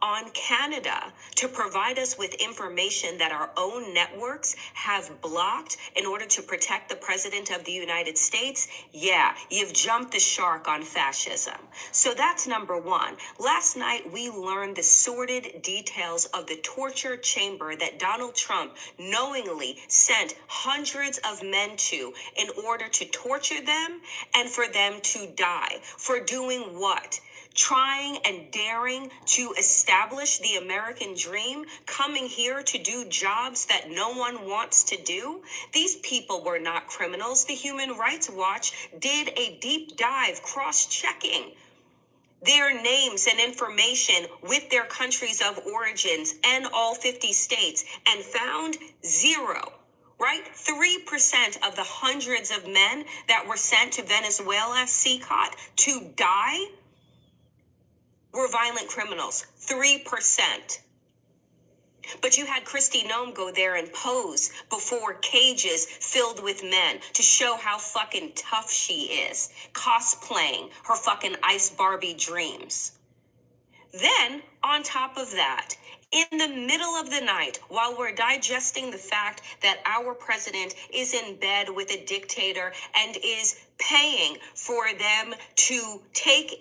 on Canada to provide us with information that our own networks have blocked in order to protect the President of the United States, yeah, you've jumped the shark on fascism. So that's number one. Last night, we learned the sordid details of the torture chamber that Donald Trump knowingly sent hundreds of men to in order to torture them and for them to die. For doing what? Trying and daring to establish the American dream, coming here to do jobs that no one wants to do. These people were not criminals. The Human Rights Watch did a deep dive, cross-checking their names and information with their countries of origins and all 50 states and found zero. Right? 3% of the hundreds of men that were sent to Venezuela, CCOT, to die were violent criminals. 3%. But you had Kristi Noem go there and pose before cages filled with men to show how fucking tough she is, cosplaying her fucking Ice Barbie dreams. Then, on top of that, in the middle of the night, while we're digesting the fact that our president is in bed with a dictator and is paying for them to take